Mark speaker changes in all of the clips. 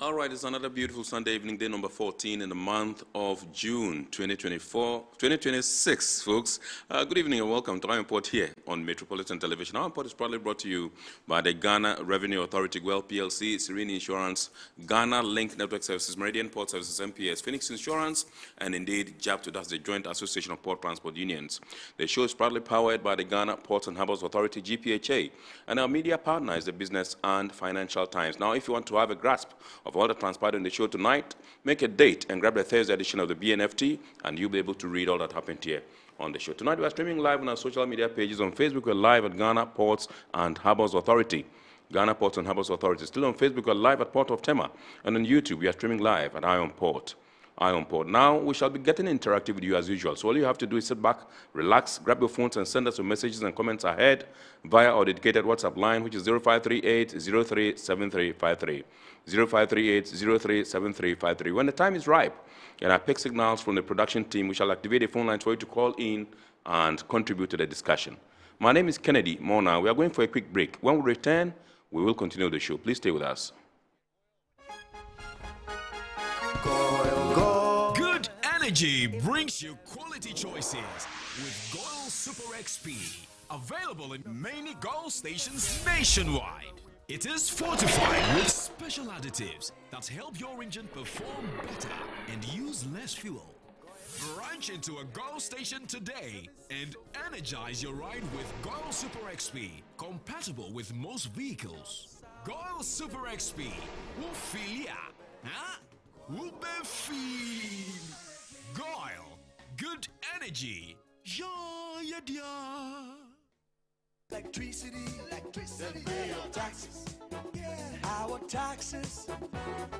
Speaker 1: All right, it's another beautiful Sunday evening, day number 14 in the month of June 2026, folks. Good evening and welcome to Our Import here on Metropolitan Television. Our Import is proudly brought to you by the Ghana Revenue Authority, GWEL PLC, Serene Insurance, Ghana Link Network Services, Meridian Port Services, NTES, Phoenix Insurance, and indeed JAPTO, that's the Joint Association of Port Transport Unions. The show is proudly powered by the Ghana Ports and Harbours Authority-GPHA, and our media partner is the Business and Financial Times. Now, if you want to have a grasp of all that transpired in the show tonight, make a date and grab the Thursday edition of the BNFT, and you'll be able to read all that happened here on the show. Tonight, we are streaming live on our social media pages. On Facebook, we're live at Ghana Ports and Harbours Authority. Ghana Ports and Harbours Authority. Still on Facebook, we're live at Port of Tema. And on YouTube, we are streaming live at Iron Port. Now, we shall be getting interactive with you as usual. So all you have to do is sit back, relax, grab your phones, and send us your messages and comments ahead via our dedicated WhatsApp line, which is 0538-037353. 0538-037353. When the time is ripe and I pick signals from the production team, we shall activate a phone line for you to call in and contribute to the discussion. My name is Kennedy Mona. We are going for a quick break. When we return, we will continue the show. Please stay with us.
Speaker 2: Good energy brings you quality choices with Goil Super XP. Available in many Goil stations nationwide. It is fortified with special additives that help your engine perform better and use less fuel. Branch into a Goil station today and energize your ride with Goil Super XP, compatible with most vehicles. Goil Super XP will feel ya, huh? Will be feel. Goil, good energy. Yeah, yeah.
Speaker 3: Electricity, then pay your taxes. Our taxes,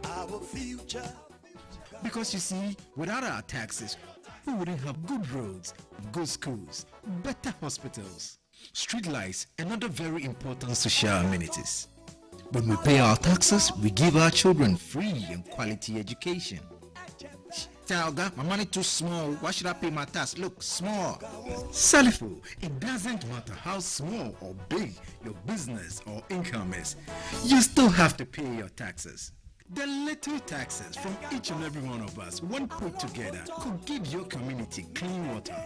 Speaker 3: our future.
Speaker 4: Because you see, without our taxes, we wouldn't have good roads, good schools, better hospitals, street lights, and other very important social amenities. When we pay our taxes, we give our children free and quality education. Talga, my money too small. Why should I pay my tax? Look, small. Salifo, it doesn't matter how small or big your business or income is. You still have to pay your taxes. The little taxes from each and every one of us, when put together, could give your community clean water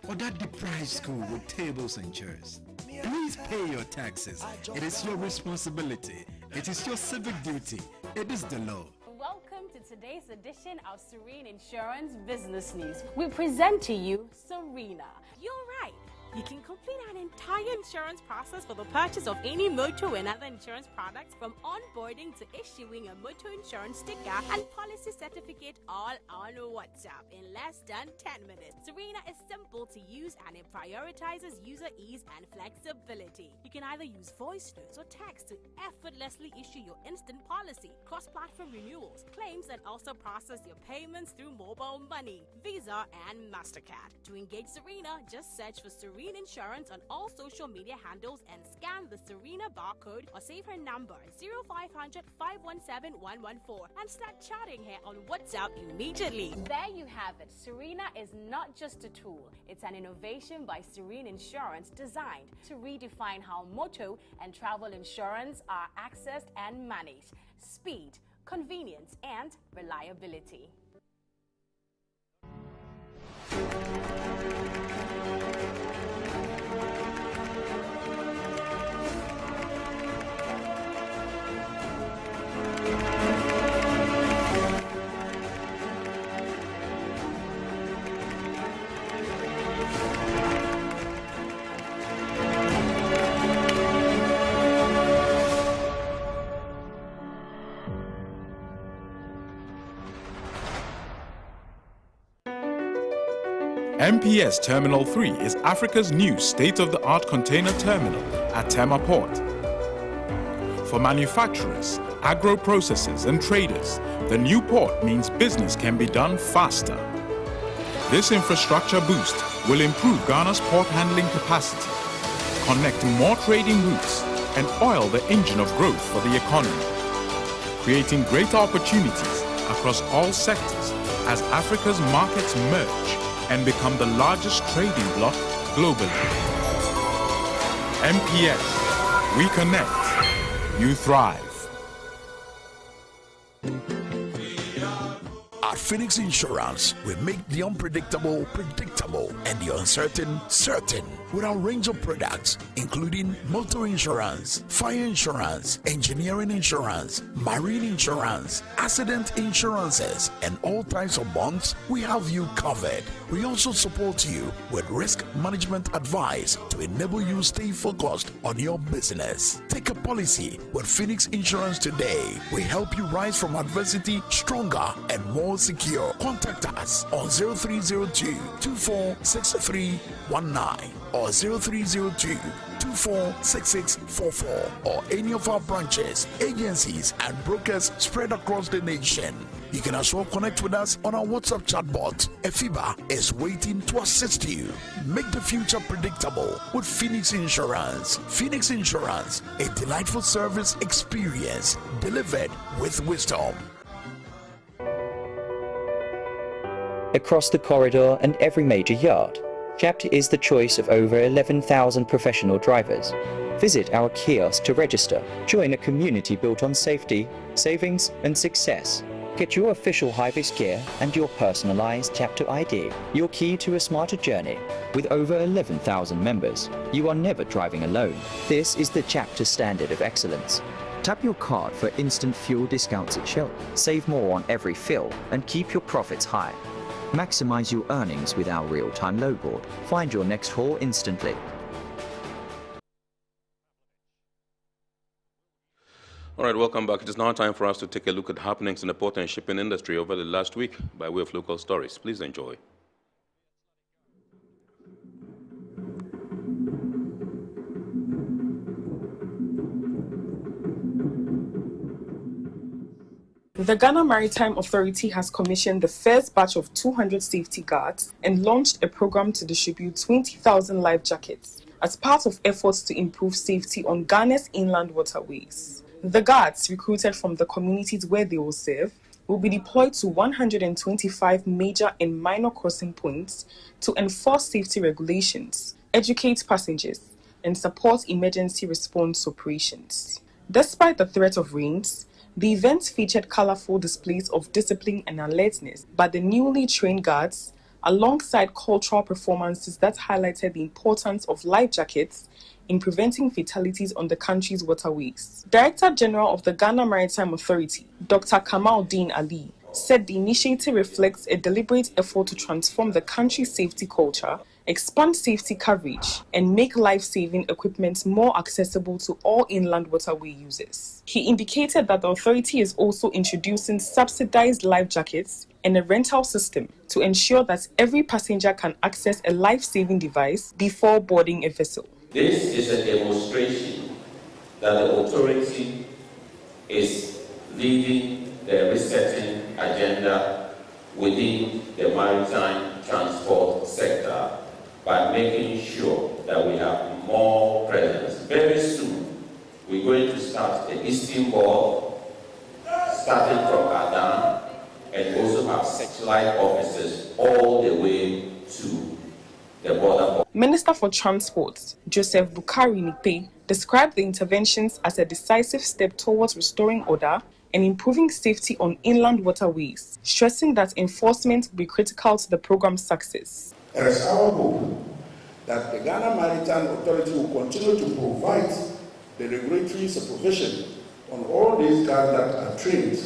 Speaker 4: or that deprived school with tables and chairs. Please pay your taxes. It is your responsibility. It is your civic duty. It is the law.
Speaker 5: Welcome to today's edition of Serene Insurance Business News. We present to you Serena. You're right. You can complete an entire insurance process for the purchase of any motor and other insurance products, from onboarding to issuing a motor insurance sticker and policy certificate, all on WhatsApp in less than 10 minutes. Serena is simple to use and it prioritizes user ease and flexibility. You can either use voice notes or text to effortlessly issue your instant policy, cross-platform renewals, claims, and also process your payments through mobile money, Visa, and MasterCard. To engage Serena, just search for Serena Insurance on all social media handles and scan the Serena barcode or save her number 0500 517 114 and start chatting her on WhatsApp immediately. There you have it. Serena is not just a tool, it's an innovation by Serene Insurance designed to redefine how motor and travel insurance are accessed and managed. Speed, convenience, and reliability.
Speaker 2: NTES Terminal 3 is Africa's new state-of-the-art container terminal at Tema Port. For manufacturers, agro-processors and traders, the new port means business can be done faster. This infrastructure boost will improve Ghana's port handling capacity, connect more trading routes, and oil the engine of growth for the economy, creating greater opportunities across all sectors as Africa's markets merge and become the largest trading bloc globally. NTES, we connect, you thrive.
Speaker 6: At Phoenix Insurance, we make the unpredictable predictable and the uncertain certain with our range of products, including motor insurance, fire insurance, engineering insurance, marine insurance, accident insurances, and all types of bonds. We have you covered. We also support you with risk management advice to enable you stay focused on your business. Take a policy with Phoenix Insurance today. We help you rise from adversity stronger and more secure. Contact us on 0302 246319 or 0302 246644 or any of our branches, agencies, and brokers spread across the nation. You can as well connect with us on our WhatsApp chatbot. Efiba is waiting to assist you. Make the future predictable with Phoenix Insurance. Phoenix Insurance, a delightful service experience delivered with wisdom.
Speaker 7: Across the corridor and every major yard, GPHA is the choice of over 11,000 professional drivers. Visit our kiosk to register. Join a community built on safety, savings, and success. Get your official high-vis gear and your personalized GPHA ID, your key to a smarter journey. With over 11,000 members, you are never driving alone. This is the GPHA standard of excellence. Tap your card for instant fuel discounts at Shell. Save more on every fill and keep your profits high. Maximize your earnings with our real-time load board. Find your next haul instantly.
Speaker 1: All right, welcome back. It is now time for us to take a look at happenings in the port and shipping industry over the last week by way of local stories. Please enjoy.
Speaker 8: The Ghana Maritime Authority has commissioned the first batch of 200 safety guards and launched a program to distribute 20,000 life jackets as part of efforts to improve safety on Ghana's inland waterways. The guards, recruited from the communities where they will serve, will be deployed to 125 major and minor crossing points to enforce safety regulations, educate passengers, and support emergency response operations. Despite the threat of rains, the event featured colorful displays of discipline and alertness by the newly trained guards, alongside cultural performances that highlighted the importance of life jackets in preventing fatalities on the country's waterways. Director General of the Ghana Maritime Authority, Dr. Kamaldeen Ali, said the initiative reflects a deliberate effort to transform the country's safety culture, expand safety coverage, and make life-saving equipment more accessible to all inland waterway users. He indicated that the authority is also introducing subsidized life jackets and a rental system to ensure that every passenger can access a life-saving device before boarding a vessel.
Speaker 9: This is a demonstration that the authority is leading the resetting agenda within the maritime transport sector by making sure that we have more presence. Very soon, we're going to start the Eastern Board, starting from Adam, and also have satellite offices all the way to the border.
Speaker 8: Minister for Transport, Joseph Bukari Nipe, described the interventions as a decisive step towards restoring order and improving safety on inland waterways, stressing that enforcement will be critical to the program's success.
Speaker 10: It is our hope that the Ghana Maritime Authority will continue to provide the regulatory supervision on all these guards that are trained,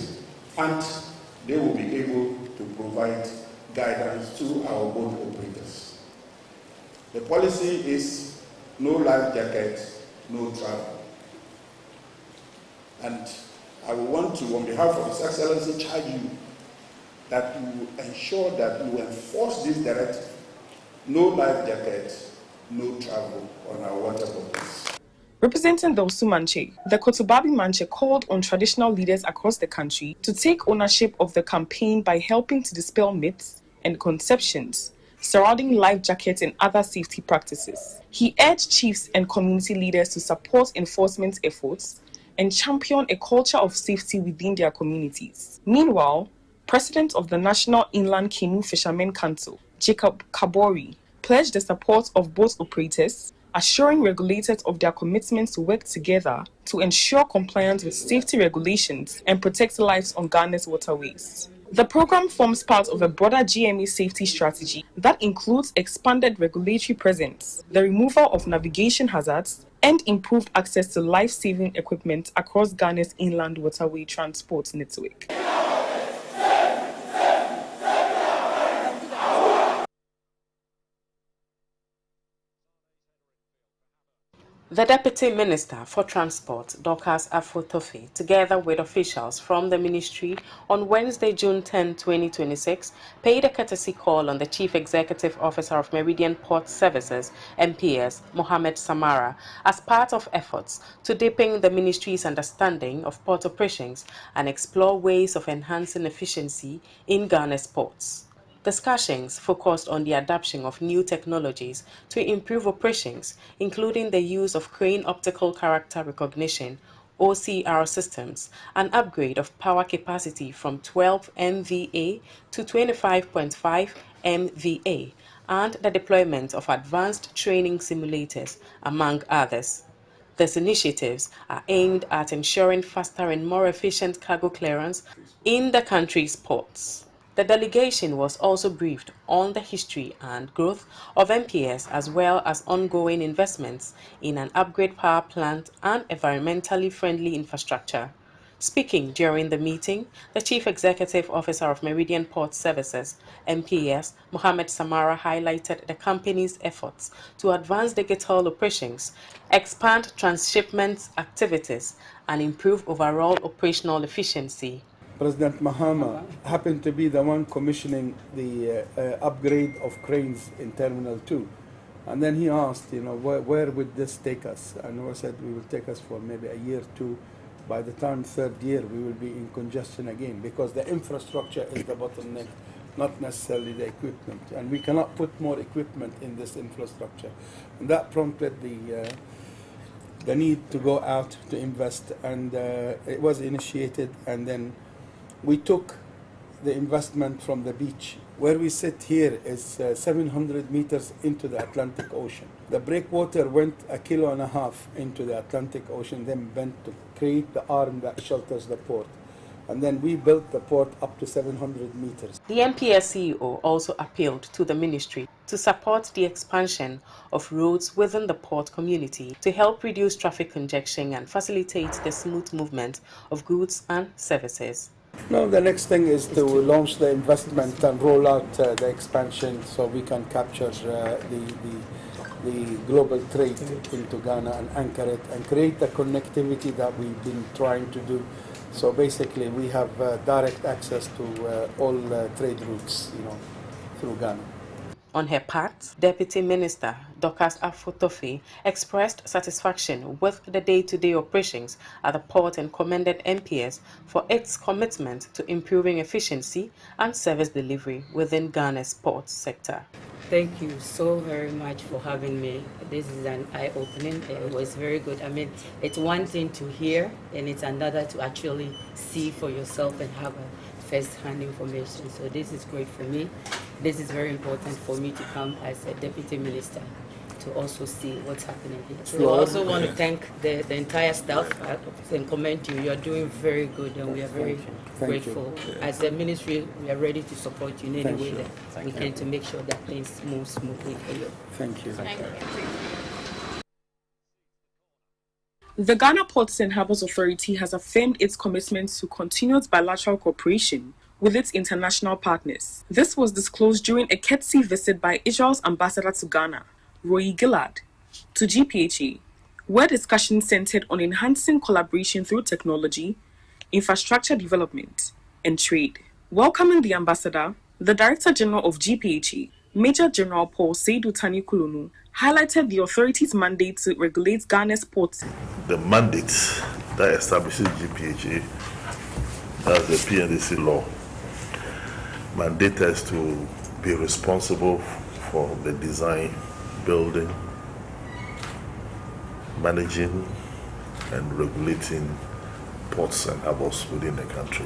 Speaker 10: and they will be able to provide guidance to our boat operators. The policy is no life jacket, no travel. And I will want to, on behalf of His Excellency, charge you that you ensure that you enforce this directive. No life jacket, no travel on our water bodies.
Speaker 8: Representing the Osumanche, the Kotobabi Manche called on traditional leaders across the country to take ownership of the campaign by helping to dispel myths and conceptions surrounding life jackets and other safety practices. He urged chiefs and community leaders to support enforcement efforts and champion a culture of safety within their communities. Meanwhile, President of the National Inland Canoe Fishermen Council, Jacob Kabori, pledged the support of boat operators assuring regulators of their commitment to work together to ensure compliance with safety regulations and protect lives on Ghana's waterways. The program forms part of a broader GMA safety strategy that includes expanded regulatory presence, the removal of navigation hazards, and improved access to life-saving equipment across Ghana's inland waterway transport network.
Speaker 11: The Deputy Minister for Transport, Dorcas Afotofe, together with officials from the ministry on Wednesday, June 10, 2026, paid a courtesy call on the Chief Executive Officer of Meridian Port Services, NTES, Mohammed Samara, as part of efforts to deepen the ministry's understanding of port operations and explore ways of enhancing efficiency in Ghana's ports. Discussions focused on the adoption of new technologies to improve operations, including the use of crane optical character recognition (OCR) systems, an upgrade of power capacity from 12 MVA to 25.5 MVA, and the deployment of advanced training simulators, among others. These initiatives are aimed at ensuring faster and more efficient cargo clearance in the country's ports. The delegation was also briefed on the history and growth of NTES as well as ongoing investments in an upgrade power plant and environmentally friendly infrastructure. Speaking during the meeting, the Chief Executive Officer of Meridian Port Services, NTES, Mohammed Samara, highlighted the company's efforts to advance digital operations, expand transshipment activities, and improve overall operational efficiency.
Speaker 12: President Mahama happened to be the one commissioning the upgrade of cranes in Terminal 2. And then he asked, where would this take us? And we said, we will take us for maybe a year or two. By the time third year, we will be in congestion again because the infrastructure is the bottleneck, not necessarily the equipment. And we cannot put more equipment in this infrastructure. And that prompted the need to go out to invest. And it was initiated, and then we took the investment from the beach. Where we sit here is 700 meters into the Atlantic Ocean. The breakwater went 1.5 kilometers into the Atlantic Ocean, then bent to create the arm that shelters the port. And then we built the port up to 700 meters.
Speaker 11: The NPS CEO also appealed to the ministry to support the expansion of roads within the port community to help reduce traffic congestion and facilitate the smooth movement of goods and services.
Speaker 12: No, the next thing is to launch the investment and roll out the expansion so we can capture the global trade into Ghana and anchor it and create the connectivity that we've been trying to do. So basically we have direct access to all trade routes, through Ghana.
Speaker 11: On her part, Deputy Minister Dorcas Afotofe expressed satisfaction with the day-to-day operations at the port and commended NPS for its commitment to improving efficiency and service delivery within Ghana's port sector.
Speaker 13: Thank you so very much for having me. This is an eye-opening. It was very good. I mean, it's one thing to hear and it's another to actually see for yourself and have a first-hand information. So this is great for me. This is very important for me to come as a deputy minister to also see what's happening here. So I also want to thank the entire staff and commend you. You are doing very good and we are very grateful. As a ministry, we are ready to support you in any way that we can to make sure that things move smoothly for you.
Speaker 12: Thank you.
Speaker 8: The Ghana Ports and Harbours Authority has affirmed its commitment to continuous bilateral cooperation with its international partners. This was disclosed during a courtesy visit by Israel's ambassador to Ghana, Roy Gilad, to GPHA, where discussions centered on enhancing collaboration through technology, infrastructure development, and trade. Welcoming the ambassador, the Director General of GPHA, Major General Paul Seydou Tani Kulunu, highlighted the authority's mandate to regulate Ghana's ports.
Speaker 14: The mandate that establishes GPHA, that's the PNDC law, mandate us to be responsible for the design, building, managing, and regulating ports and harbors within the country.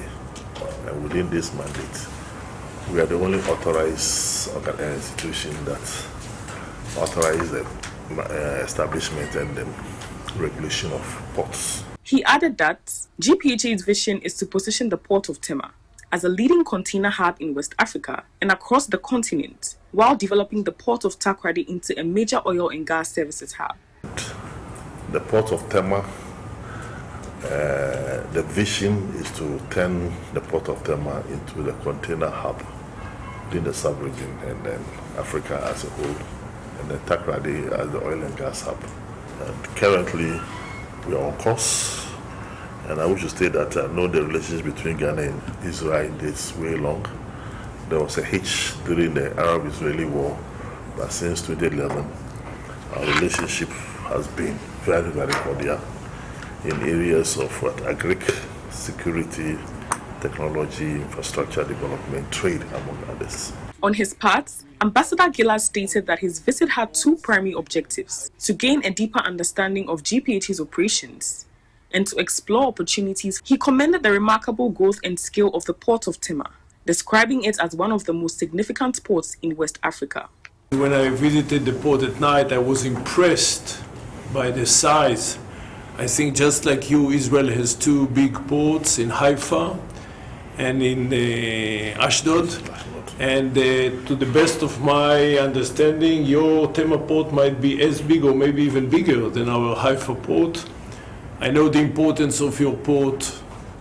Speaker 14: And within this mandate, we are the only authorized institution that authorizes the establishment and the regulation of ports.
Speaker 8: He added that GPHA's vision is to position the port of Tema as a leading container hub in West Africa and across the continent, while developing the port of Takoradi into a major oil and gas services hub.
Speaker 14: The port of Tema, the vision is to turn the port of Tema into the container hub within the sub-region and then Africa as a whole, and then Takoradi as the oil and gas hub. And currently, we are on course. And I wish to state that I know the relations between Ghana and Israel is way long. There was a hitch during the Arab-Israeli war, but since 2011, our relationship has been very, very cordial in areas of agric, security, technology, infrastructure development, trade, among others.
Speaker 8: On his part, Ambassador Gillard stated that his visit had two primary objectives: to gain a deeper understanding of GPHA's operations and to explore opportunities. He commended the remarkable growth and scale of the port of Tema, describing it as one of the most significant ports in West Africa.
Speaker 15: When I visited the port at night, I was impressed by the size. I think just like you, Israel has two big ports in Haifa and in Ashdod. And to the best of my understanding, your Tema port might be as big or maybe even bigger than our Haifa port. I know the importance of your port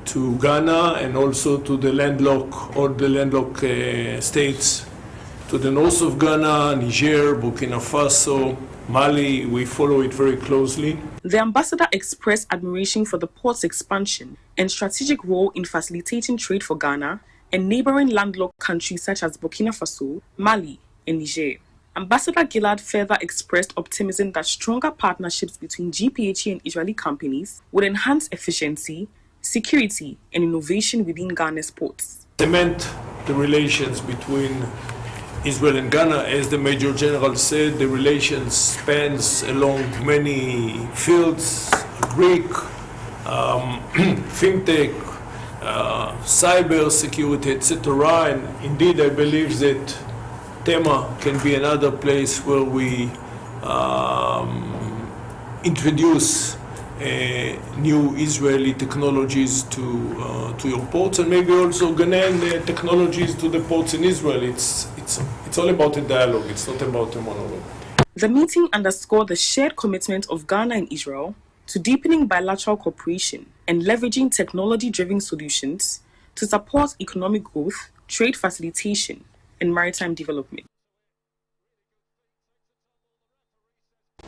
Speaker 15: to Ghana and also to the landlocked states to the north of Ghana, Niger, Burkina Faso, Mali. We follow it very closely.
Speaker 8: The ambassador expressed admiration for the port's expansion and strategic role in facilitating trade for Ghana and neighboring landlocked countries such as Burkina Faso, Mali, and Niger. Ambassador Gillard further expressed optimism that stronger partnerships between GPHA and Israeli companies would enhance efficiency, security, and innovation within Ghana's ports.
Speaker 15: Cement the relations between Israel and Ghana. As the Major General said, the relations spans along many fields: Greek, fintech, cyber security, etc. And indeed, I believe that Tema can be another place where we introduce new Israeli technologies to your ports, and maybe also Ghanaian technologies to the ports in Israel. It's all about a dialogue. It's not about a monologue.
Speaker 8: The meeting underscored the shared commitment of Ghana and Israel to deepening bilateral cooperation and leveraging technology-driven solutions to support economic growth, trade facilitation, and maritime development.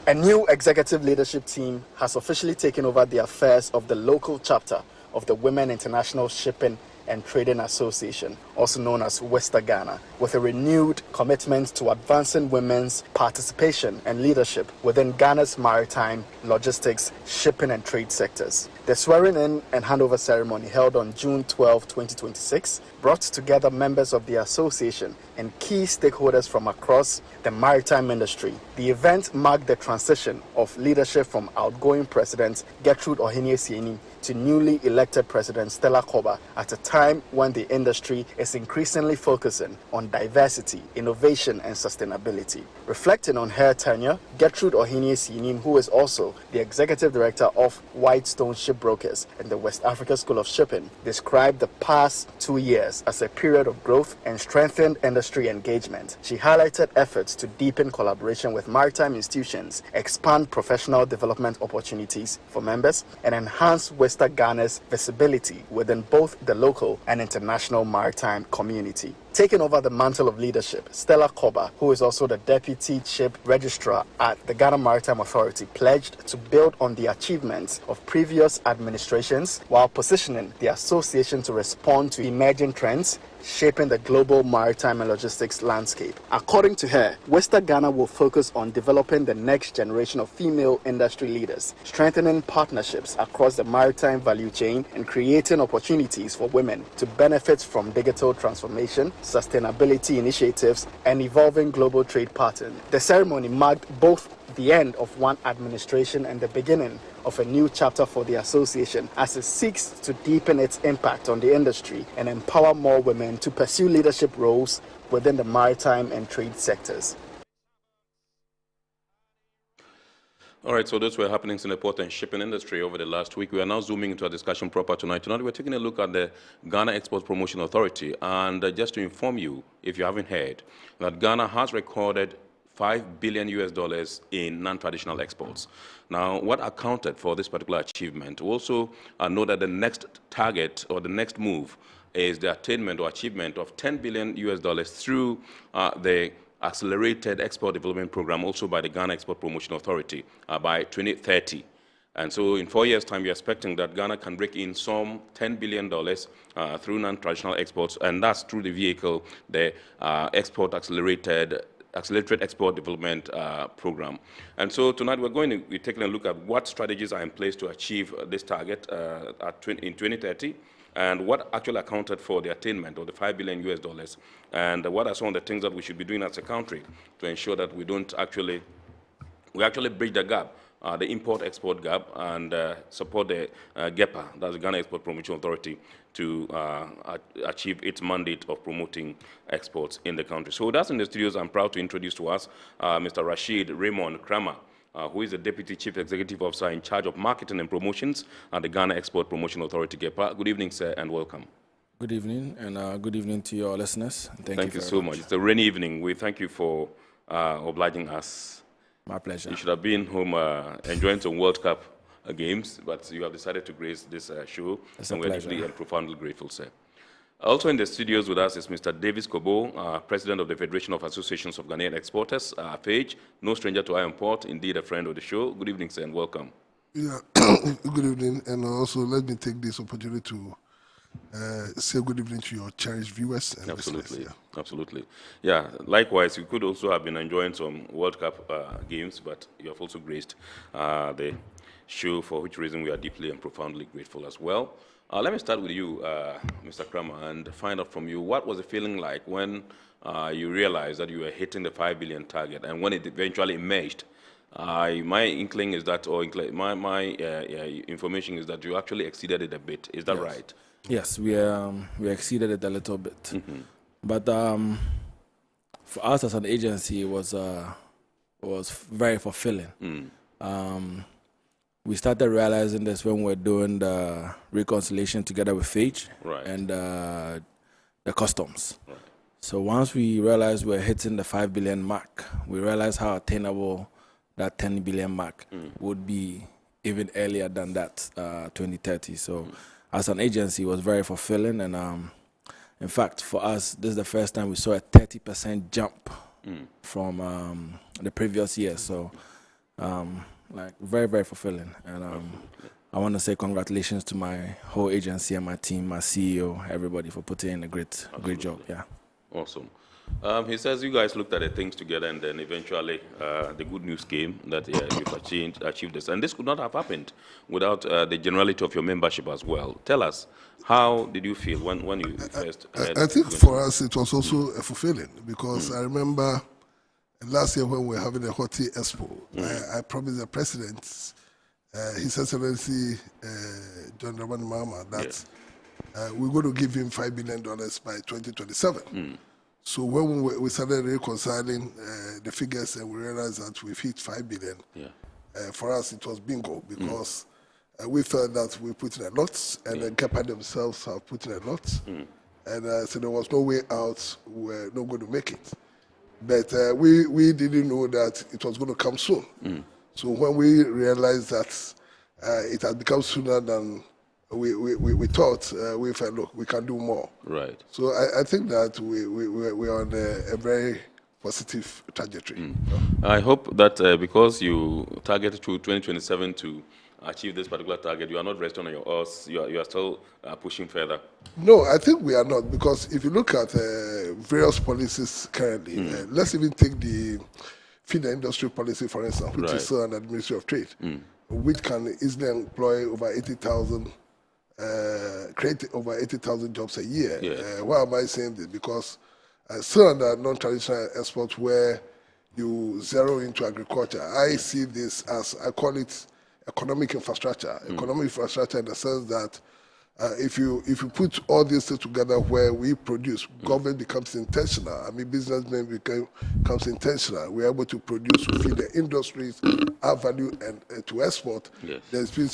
Speaker 16: A new executive leadership team has officially taken over the affairs of the local chapter of the Women International Shipping and Trading Association, also known as West Ghana, with a renewed commitment to advancing women's participation and leadership within Ghana's maritime, logistics, shipping and trade sectors. The swearing-in and handover ceremony held on June 12, 2026, brought together members of the association and key stakeholders from across the maritime industry. The event marked the transition of leadership from outgoing President Gertrude Ohene-Sieni to newly elected President Stella Koba at a time when the industry is increasingly focusing on diversity, innovation, and sustainability. Reflecting on her tenure, Gertrude Ohene-Sieni, who is also the executive director of Whitestone Shipbrokers and the West Africa School of Shipping, described the past 2 years as a period of growth and strengthened industry engagement. She highlighted efforts to deepen collaboration with maritime institutions, expand professional development opportunities for members, and enhance West Ghana's visibility within both the local and international maritime community. Taking over the mantle of leadership, Stella Koba, who is also the Deputy Ship Registrar at the Ghana Maritime Authority, pledged to build on the achievements of previous administrations while positioning the association to respond to emerging trends shaping the global maritime and logistics landscape. According to her, West Ghana will focus on developing the next generation of female industry leaders, strengthening partnerships across the maritime value chain, and creating opportunities for women to benefit from digital transformation, sustainability initiatives, and evolving global trade patterns. The ceremony marked both the end of one administration and the beginning of a new chapter for the association as it seeks to deepen its impact on the industry and empower more women to pursue leadership roles within the maritime and trade sectors.
Speaker 1: All right, so those were happenings in the port and shipping industry over the last week. We are now zooming into a discussion proper tonight. Tonight, we're taking a look at the Ghana Export Promotion Authority. And just to inform you, if you haven't heard, that Ghana has recorded $5 billion in non-traditional exports. Now, what accounted for this particular achievement? Also, know that the next target or the next move is the attainment or achievement of $10 billion through the Accelerated Export Development Program, also by the Ghana Export Promotion Authority, by 2030. And so in 4 years' time, we're expecting that Ghana can break in some $10 billion through non-traditional exports, and that's through the vehicle, the Accelerated Export Development Program. And so tonight we're going to be taking a look at what strategies are in place to achieve this target in 2030, and what actually accounted for the attainment of the $5 billion, and what are some of the things that we should be doing as a country to ensure that we actually bridge the gap, the import-export gap, and support the GPHA, that's the Ghana Export Promotion Authority, to achieve its mandate of promoting exports in the country. So that's in the studios. I'm proud to introduce to us Mr. Rashid Raymond Kramer, who is the Deputy Chief Executive Officer in charge of Marketing and Promotions at the Ghana Export Promotion Authority, GPHA. Good evening, sir, and welcome.
Speaker 17: Good evening, and good evening to your listeners.
Speaker 1: Thank you so much. It's a rainy evening. We thank you for obliging us.
Speaker 17: My pleasure.
Speaker 1: You should have been home enjoying some World Cup games, but you have decided to grace this show, and we're deeply and profoundly grateful, sir. Also in the studios with us is Mr. Davis Kobo, President of the Federation of Associations of Ghanaian Exporters, FAGE, no stranger to our import, indeed a friend of the show. Good evening, sir, and welcome.
Speaker 18: Yeah, good evening, and also let me take this opportunity to say good evening to your cherished viewers and
Speaker 1: Absolutely,
Speaker 18: listeners. Yeah.
Speaker 1: Absolutely. Yeah, likewise, you could also have been enjoying some World Cup games, but you have also graced the show, for which reason we are deeply and profoundly grateful as well. Let me start with you, Mr. Kramer, and find out from you, what was the feeling like when you realized that you were hitting the 5 billion target, and when it eventually emerged? My inkling is that, or my information is that you actually exceeded it a bit. Is that right?
Speaker 17: Yes, we exceeded it a little bit. Mm-hmm. But for us as an agency, it was very fulfilling. We started realizing this when we were doing the reconciliation together with FAGE and the customs. Right. So once we realized we were hitting the 5 billion mark, we realized how attainable that 10 billion mark would be even earlier than that, 2030. So as an agency, it was very fulfilling. And in fact, for us, this is the first time we saw a 30% jump from the previous year. So like very, very fulfilling. And I want to say congratulations to my whole agency and my team, my CEO, everybody for putting in a great job. Yeah.
Speaker 1: Awesome. He says you guys looked at the things together, and then eventually the good news came that you've achieved this. And this could not have happened without the generality of your membership as well. Tell us, how did you feel when you first heard?
Speaker 18: I think for us it was also fulfilling, because I remember last year when we were having a Hoti Expo, I promised the President, His Excellency John Dramani Mahama, that we're going to give him $5 billion by 2027. So when we started reconciling the figures, and we realized that we've hit 5 billion, for us it was bingo, because we felt that we put in a lot, and the GPHA themselves have put in a lot, and so there was no way out. We were not going to make it. But we didn't know that it was going to come soon. So when we realized that it had become sooner than we thought, we felt, look, we can do more.
Speaker 1: Right.
Speaker 18: So I think that we are on a very positive trajectory.
Speaker 1: I hope that because you targeted to 2027 to achieve this particular target, you are not resting on your horse, you are still pushing further.
Speaker 18: No, I think we are not, because if you look at various policies currently, let's even take the feed industry policy, for instance, which is still under the Ministry of Trade, which can easily employ over 80,000, create over 80,000 jobs a year. Why am I saying this? Because still under non-traditional exports where you zero into agriculture, I see this as, I call it economic infrastructure. Economic infrastructure in the sense that If you put all these things together where we produce, government becomes intentional. I mean, businessmen becomes intentional. We're able to produce, to feed the industries, add value, and to export.
Speaker 1: Yes.
Speaker 18: There's been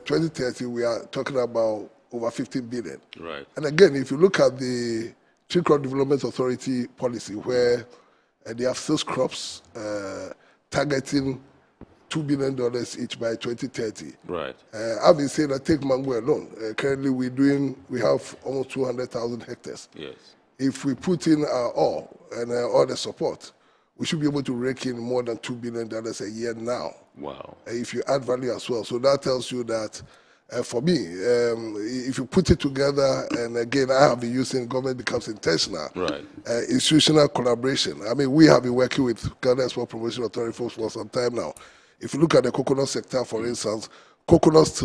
Speaker 18: 2030, we are talking about over 15 billion.
Speaker 1: Right.
Speaker 18: And again, if you look at the Tree Crop Development Authority policy, where they have 6 crops targeting $2 billion each by 2030.
Speaker 1: Right.
Speaker 18: I've been saying that take mango alone. Currently, we have almost 200,000 hectares.
Speaker 1: Yes.
Speaker 18: If we put in our all and all the support, we should be able to rake in more than $2 billion a year now.
Speaker 1: Wow.
Speaker 18: If you add value as well. So that tells you that, for me, if you put it together, and again, I have been using government becomes intentional.
Speaker 1: Right.
Speaker 18: Institutional collaboration. I mean, we have been working with Ghana Export Promotion Authority for some time now. If you look at the coconut sector, for instance, coconut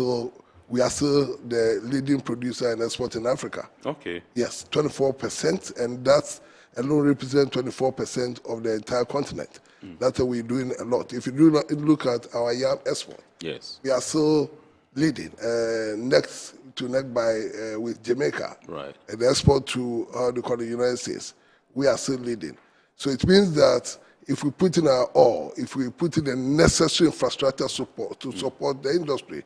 Speaker 18: we are still the leading producer and export in Africa.
Speaker 1: Okay.
Speaker 18: Yes, 24%, and that alone represents 24% of the entire continent. That's what we're doing a lot. If you do look at our yam export,
Speaker 1: yes,
Speaker 18: we are still leading, next to neck by with Jamaica.
Speaker 1: Right.
Speaker 18: And the export to the United States, we are still leading. So it means that if we put in our all, if we put in the necessary infrastructure support to support the industry,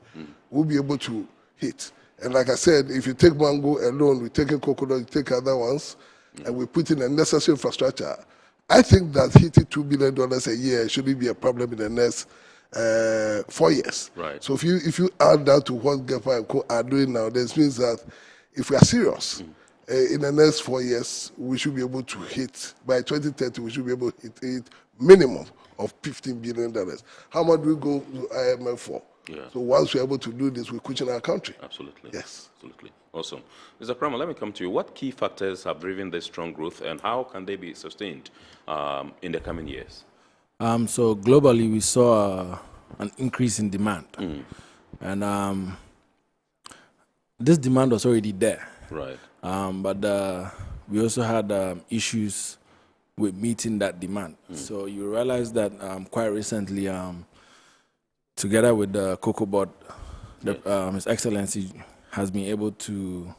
Speaker 18: we'll be able to hit. And like I said, if you take mango alone, we take in coconut, you take other ones, and we put in the necessary infrastructure, I think that hitting $2 billion a year shouldn't be a problem in the next 4 years.
Speaker 1: Right.
Speaker 18: So if you add that to what GPHA and Co are doing now, this means that if we are serious, in the next 4 years, we should be able to hit, by 2030, we should be able to hit minimum of $15 billion. How much do we go to IMF for?
Speaker 1: Yeah.
Speaker 18: So once we're able to do this, we're cushion our country.
Speaker 1: Absolutely.
Speaker 18: Yes.
Speaker 1: Absolutely. Awesome. Mr. Kramer, let me come to you. What key factors have driven this strong growth, and how can they be sustained in the coming years?
Speaker 17: So globally, we saw an increase in demand. And this demand was already there.
Speaker 1: Right.
Speaker 17: But we also had issues with meeting that demand. So you realize that quite recently, together with the Cocoa Board, His Excellency has been able to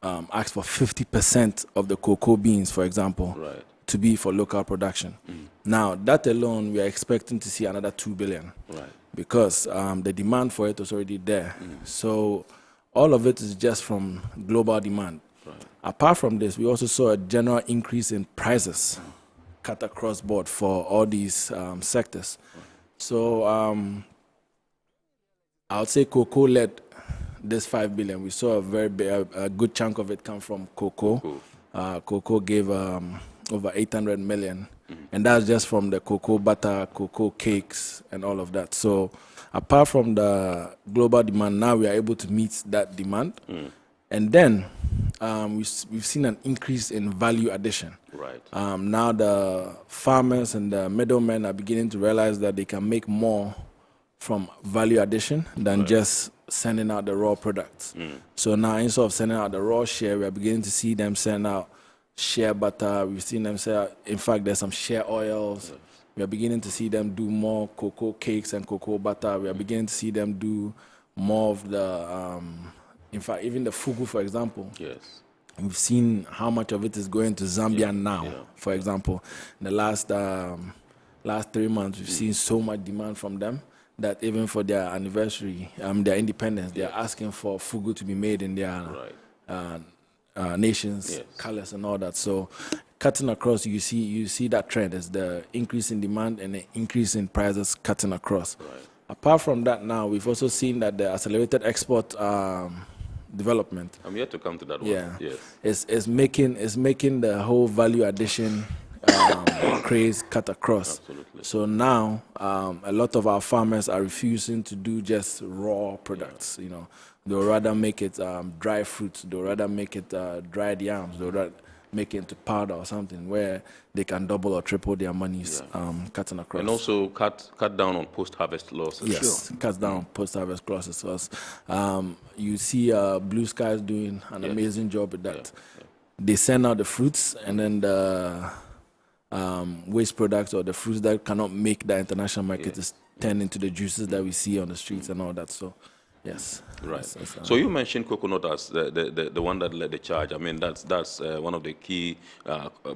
Speaker 17: ask for 50% of the cocoa beans, for example,
Speaker 1: right,
Speaker 17: to be for local production. Now, that alone, we are expecting to see another 2 billion.
Speaker 1: Right.
Speaker 17: Because the demand for it was already there. So all of it is just from global demand.
Speaker 1: Right.
Speaker 17: Apart from this, we also saw a general increase in prices cut across board for all these sectors. So I would say cocoa led this 5 billion. We saw a very big, a good chunk of it come from cocoa. Cocoa gave over 800 million. And that's just from the cocoa butter, cocoa cakes, and all of that. So apart from the global demand, now we are able to meet that demand. And then we've seen an increase in value addition.
Speaker 1: Right.
Speaker 17: Now the farmers and the middlemen are beginning to realize that they can make more from value addition than just sending out the raw products. So now instead of sending out the raw share, we are beginning to see them send out share butter. We've seen them say, in fact, there's some share oils. We are beginning to see them do more cocoa cakes and cocoa butter. We are beginning to see them do more of the, in fact, even the fugu, for example.
Speaker 1: Yes.
Speaker 17: We've seen how much of it is going to Zambia now, for example. In the last 3 months, we've seen so much demand from them that even for their anniversary, their independence, they are asking for fugu to be made in their nations, colors and all that. So cutting across, you see that trend is the increase in demand and the increase in prices cutting across.
Speaker 1: Right.
Speaker 17: Apart from that, now we've also seen that the accelerated export development.
Speaker 1: I'm yet to come to that one.
Speaker 17: Yeah,
Speaker 1: yes.
Speaker 17: is making the whole value addition craze cut across.
Speaker 1: Absolutely.
Speaker 17: So now a lot of our farmers are refusing to do just raw products. You know, they'll rather make it dry fruits. They'll rather make it dried yams. They'll rather make it into powder or something where they can double or triple their monies cutting across.
Speaker 1: And also cut down on post-harvest losses.
Speaker 17: Yes, cut down on post-harvest losses. Because you see Blue Skies doing an amazing job with that. They send out the fruits and then the waste products or the fruits that cannot make the international market is turned into the juices that we see on the streets and all that. So Yes.
Speaker 1: Right.
Speaker 17: Yes,
Speaker 1: So you mentioned coconut as the one that led the charge. I mean, that's one of the key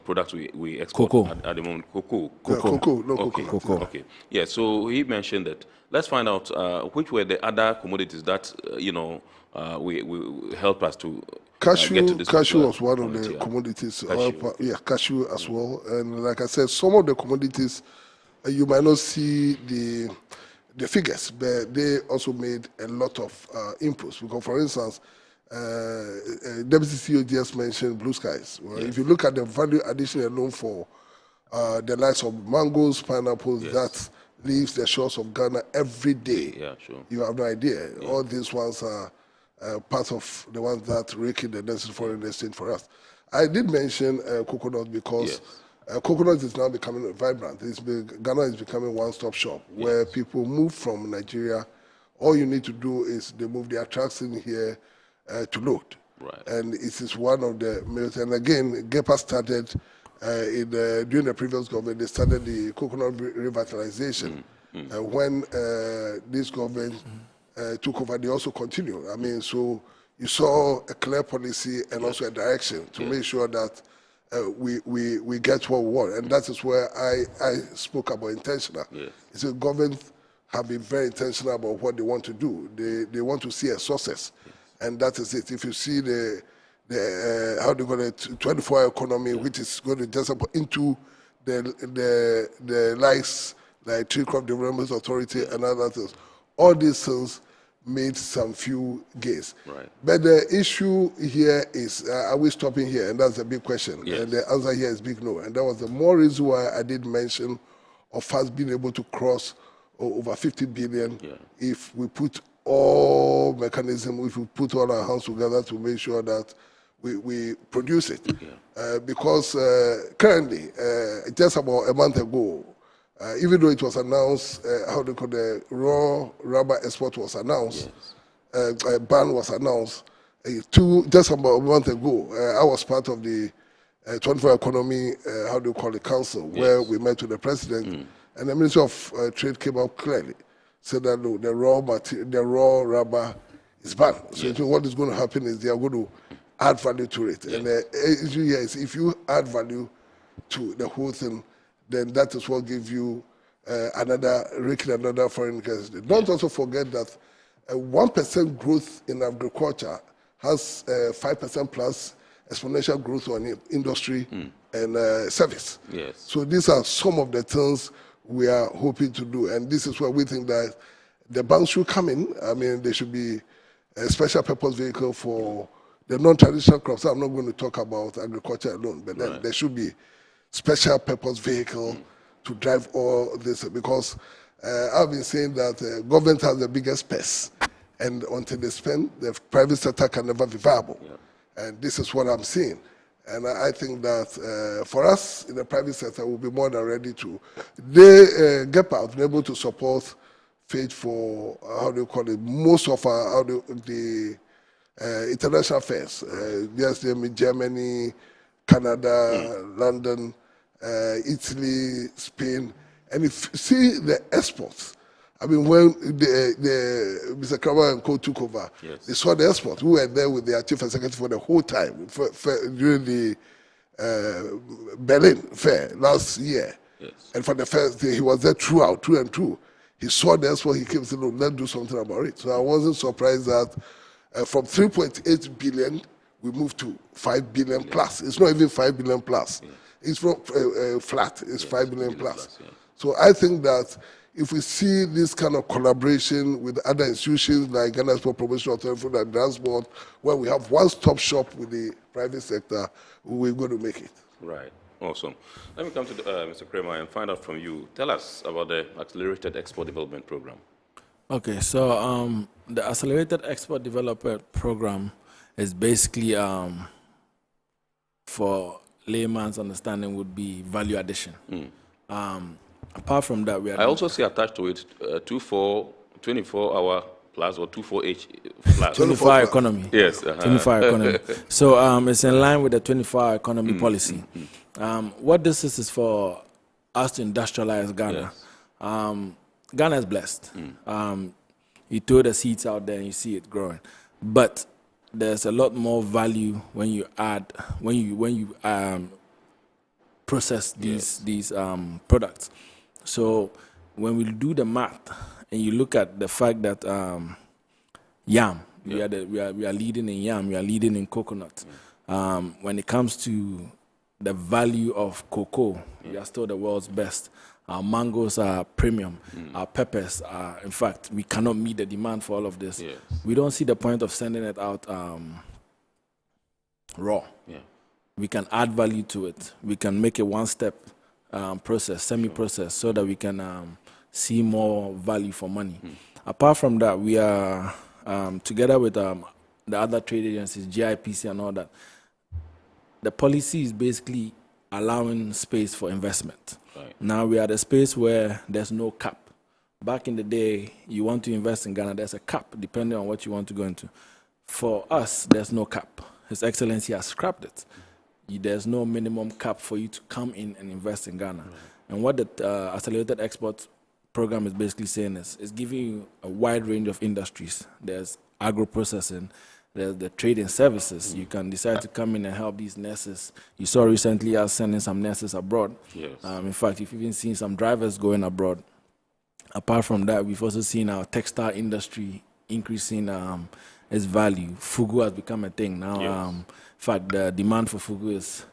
Speaker 1: products we export at the moment. Cocoa.
Speaker 18: Cocoa.
Speaker 1: Okay. Yeah. So he mentioned that. Let's find out which were the other commodities that we help us to get to this.
Speaker 18: Cashew was one of the commodities. Cashew as well. And like I said, some of the commodities you might not see the figures, but they also made a lot of inputs. Because, for instance, Deputy CEO just mentioned blue skies. Well, if you look at the value addition alone for the likes of mangoes, pineapples, that leaves the shores of Ghana every day.
Speaker 1: Yeah, sure.
Speaker 18: You have no idea. All these ones are part of the ones that rake in the necessary foreign exchange for us. I did mention coconut because coconut is now becoming vibrant. Ghana is becoming one-stop shop where people move from Nigeria. All you need to do is they move their trucks in here to load.
Speaker 1: Right.
Speaker 18: And it is one of the mills. And again, GPHA started during the previous government. They started the coconut revitalization. When this government took over, they also continued. I mean, so you saw a clear policy and also a direction to make sure that we get what we want. And that is where I spoke about intentional. It's a government have been very intentional about what they want to do. They want to see a success. And that is it. If you see the how they going to 24-hour economy, which is going to just into the likes like Tree Crop Development Authority and other things, all these things made some few gains.
Speaker 1: Right.
Speaker 18: But the issue here is, are we stopping here? And that's a big question. And the answer here is big no. And that was the more reason why I did mention of us being able to cross over 50 billion if we put all mechanisms, if we put all our hands together to make sure that we produce it. Because currently, just about a month ago, even though it was announced, how they call the raw rubber export was announced, a ban was announced, just about a month ago, I was part of the 24 Economy, how do you call it, council, where we met with the president, and the Ministry of Trade came out clearly, said that no, the raw rubber is banned. So what is going to happen is they are going to add value to it. And the issue here is if you add value to the whole thing, then that is what gives you another foreign currency. Don't also forget that 1% growth in agriculture has 5% plus exponential growth on industry and service. So these are some of the things we are hoping to do. And this is where we think that the banks should come in. I mean, there should be a special purpose vehicle for the non-traditional crops. I'm not going to talk about agriculture alone, but then there should be special purpose vehicle to drive all this, because I've been saying that government has the biggest purse, and until they spend, the private sector can never be viable. And this is what I'm seeing. And I think that for us in the private sector, we'll be more than ready to. They get out, able to support faith for, how do you call it, most of our, the international fairs. Yes, Germany, Canada, London, Italy, Spain, and if you see the exports, I mean, when Mr. Kramer and Co took over, they saw the exports. We were there with their chief executive for the whole time during the Berlin fair last year. And for the first day, he was there throughout, through and through. He saw the export, he came saying, "Look, let's do something about it." So I wasn't surprised that from 3.8 billion, we moved to 5 billion plus. It's not even 5 billion plus. It's not flat, it's 5 billion plus. So I think that if we see this kind of collaboration with other institutions like Ghana Export Promotion Authority, Food and Transport, where we have one-stop shop with the private sector, we're going to make it.
Speaker 1: Right. Awesome. Let me come to Mr. Kramer and find out from you. Tell us about the Accelerated Export Development Program.
Speaker 17: Okay, so the Accelerated Export Development Program is basically, for layman's understanding, would be value addition. Apart from that, we are.
Speaker 1: I also see attached to it 24-hour plus or 24H plus.
Speaker 17: 24-hour economy.
Speaker 1: Yes.
Speaker 17: 24-hour economy. So it's in line with the 24-hour economy policy. What this is for us to industrialize Ghana. Ghana is blessed. You throw the seeds out there and you see it growing. But there's a lot more value when you add, when you process these products. So when we do the math and you look at the fact that yam, we are leading in yam, we are leading in coconut. When it comes to the value of cocoa, we are still the world's best. Our mangoes are premium. Our peppers are, in fact, we cannot meet the demand for all of this. We don't see the point of sending it out raw. We can add value to it. We can make a one-step process, semi-process, so that we can see more value for money. Apart from that, we are, together with the other trade agencies, GIPC and all that, the policy is basically allowing space for investment. Now we are at a space where there's no cap. Back in the day, you want to invest in Ghana, there's a cap depending on what you want to go into. For us, there's no cap. His Excellency has scrapped it. There's no minimum cap for you to come in and invest in Ghana. And what the Accelerated Export Program is basically saying is it's giving you a wide range of industries. There's agro-processing, there's the trading services. You can decide to come in and help these nurses. You saw recently us sending some nurses abroad. In fact, you've even seen some drivers going abroad. Apart from that, we've also seen our textile industry increasing its value. Fugu has become a thing now. In fact, the demand for fugu is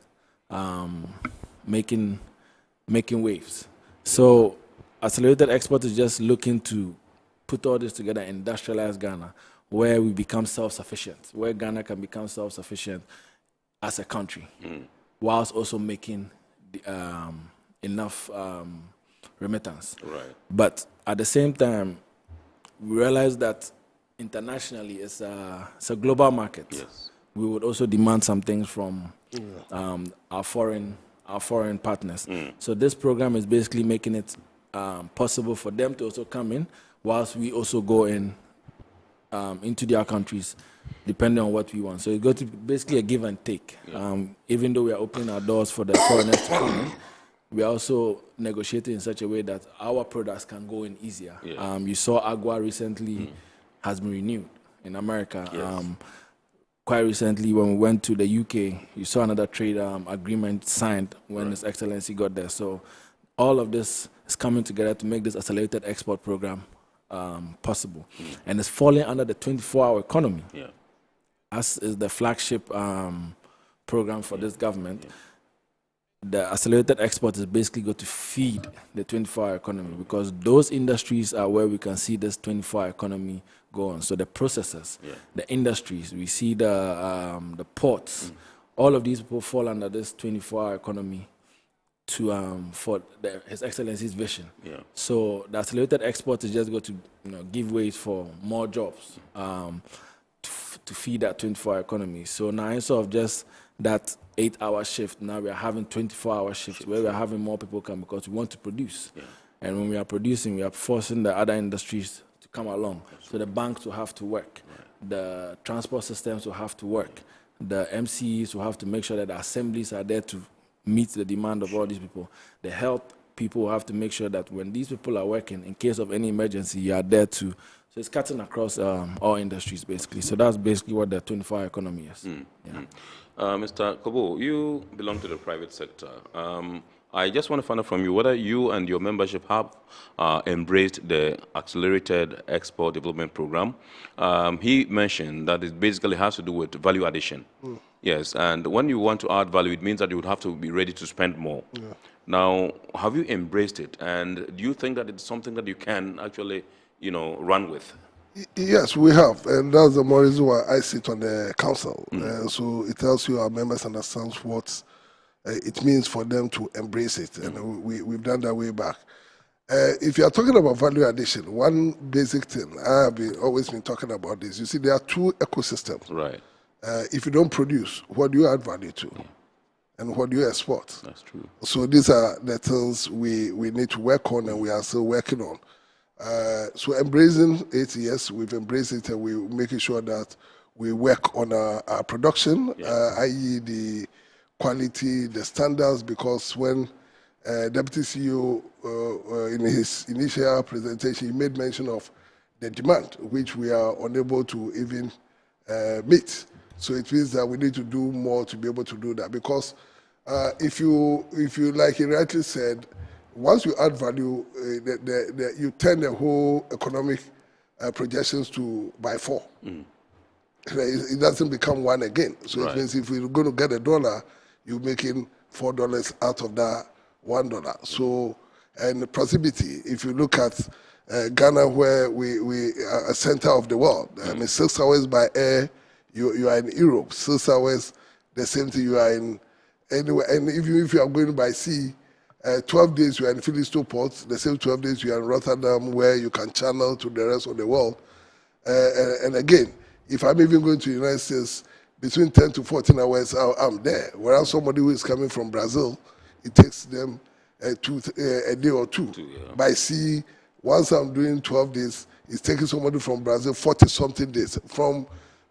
Speaker 17: making waves. So Accelerated Export is just looking to put all this together, industrialize Ghana, where we become self-sufficient, where Ghana can become self-sufficient as a country, whilst also making enough remittance. But at the same time, we realize that internationally it's a global market. We would also demand some things from our foreign partners. So this program is basically making it possible for them to also come in, whilst we also go in into their countries, depending on what we want. So it's going to be basically a give and take. Even though we are opening our doors for the foreigners to come in, we are also negotiating in such a way that our products can go in easier. You saw Agua recently has been renewed in America. Quite recently, when we went to the UK, you saw another trade agreement signed when His Excellency got there. So all of this is coming together to make this Accelerated Export Program possible. And it's falling under the 24-hour economy, as is the flagship program for this government. The Accelerated Export is basically going to feed the 24-hour economy, because those industries are where we can see this 24-hour economy go on. So the processors, the industries, we see the ports, all of these people fall under this 24-hour economy for His Excellency's vision. So the Accelerated Export is just going to give ways for more jobs to feed that 24-hour economy. So now instead of just that 8-hour shift, now we are having 24-hour shifts where we are having more people come, because we want to produce. And when we are producing, we are forcing the other industries to come along. So the banks will have to work, the transport systems will have to work, the MCEs will have to make sure that the assemblies are there to meet the demand of all these people. The health people will have to make sure that when these people are working, in case of any emergency, you are there to. So it's cutting across all industries, basically. So that's basically what the 24-hour economy is.
Speaker 1: Mr. Kobo, you belong to the private sector. I just want to find out from you whether you and your membership have embraced the Accelerated Export Development Program. He mentioned that it basically has to do with value addition. Yes, and when you want to add value, it means that you would have to be ready to spend more. Now, have you embraced it? And do you think that it's something that you can actually, run with?
Speaker 18: Yes, we have, and that's the more reason why I sit on the council. So it tells you our members understand what it means for them to embrace it, and we've done that way back. If you are talking about value addition, one basic thing I have always been talking about this. You see, there are two ecosystems. If you don't produce, what do you add value to? And what do you export?
Speaker 1: That's true.
Speaker 18: So these are the things we need to work on, and we are still working on. So embracing it, yes, we've embraced it, and we're making sure that we work on our production, i.e. the quality, the standards, because when Deputy CEO in his initial presentation, he made mention of the demand, which we are unable to even meet. So it means that we need to do more to be able to do that. Because if you, like he rightly said, once you add value, you turn the whole economic projections to by 4. It doesn't become 1 again. So it means if we're going to get $1, you're making $4 out of that $1. So, and proximity, if you look at Ghana, where we are a center of the world, I mean, 6 hours by air, you are in Europe. 6 hours, the same thing, you are in anywhere. And even if you are going by sea, 12 days you are in Philistine port, the same 12 days you are in Rotterdam, where you can channel to the rest of the world. And again, if I'm even going to the United States, between 10 to 14 hours, I'm there. Whereas somebody who is coming from Brazil, it takes them a day or two. By sea, once I'm doing 12 days, it's taking somebody from Brazil 40-something days. From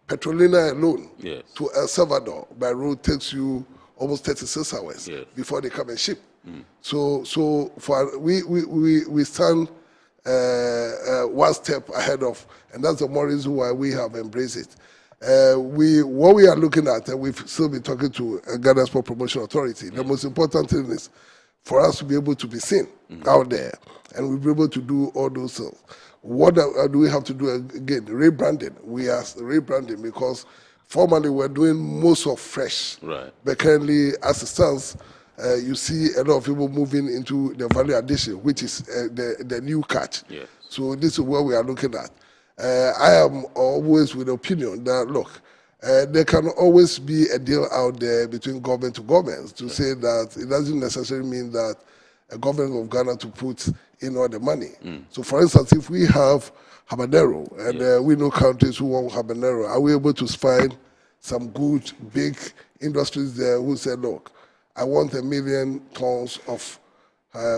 Speaker 18: Petrolina alone to El Salvador by road takes you almost 36 hours before they come and ship. So for we stand one step ahead of, and that's the more reason why we have embraced it. What we are looking at, and we've still been talking to Ghana Export Promotion Authority, the most important thing is for us to be able to be seen out there, and we'll be able to do all those things. What do we have to do again? Rebranding. We are rebranding because formerly we're doing most of fresh. But currently, as it stands, you see a lot of people moving into the value addition, which is the new catch. So this is what we are looking at. I am always with the opinion that, look, there can always be a deal out there between government to government to say that it doesn't necessarily mean that a government of Ghana to put in all the money. So for instance, if we have habanero, and we know countries who want habanero, are we able to find some good, big industries there who say, look, I want 1 million tons of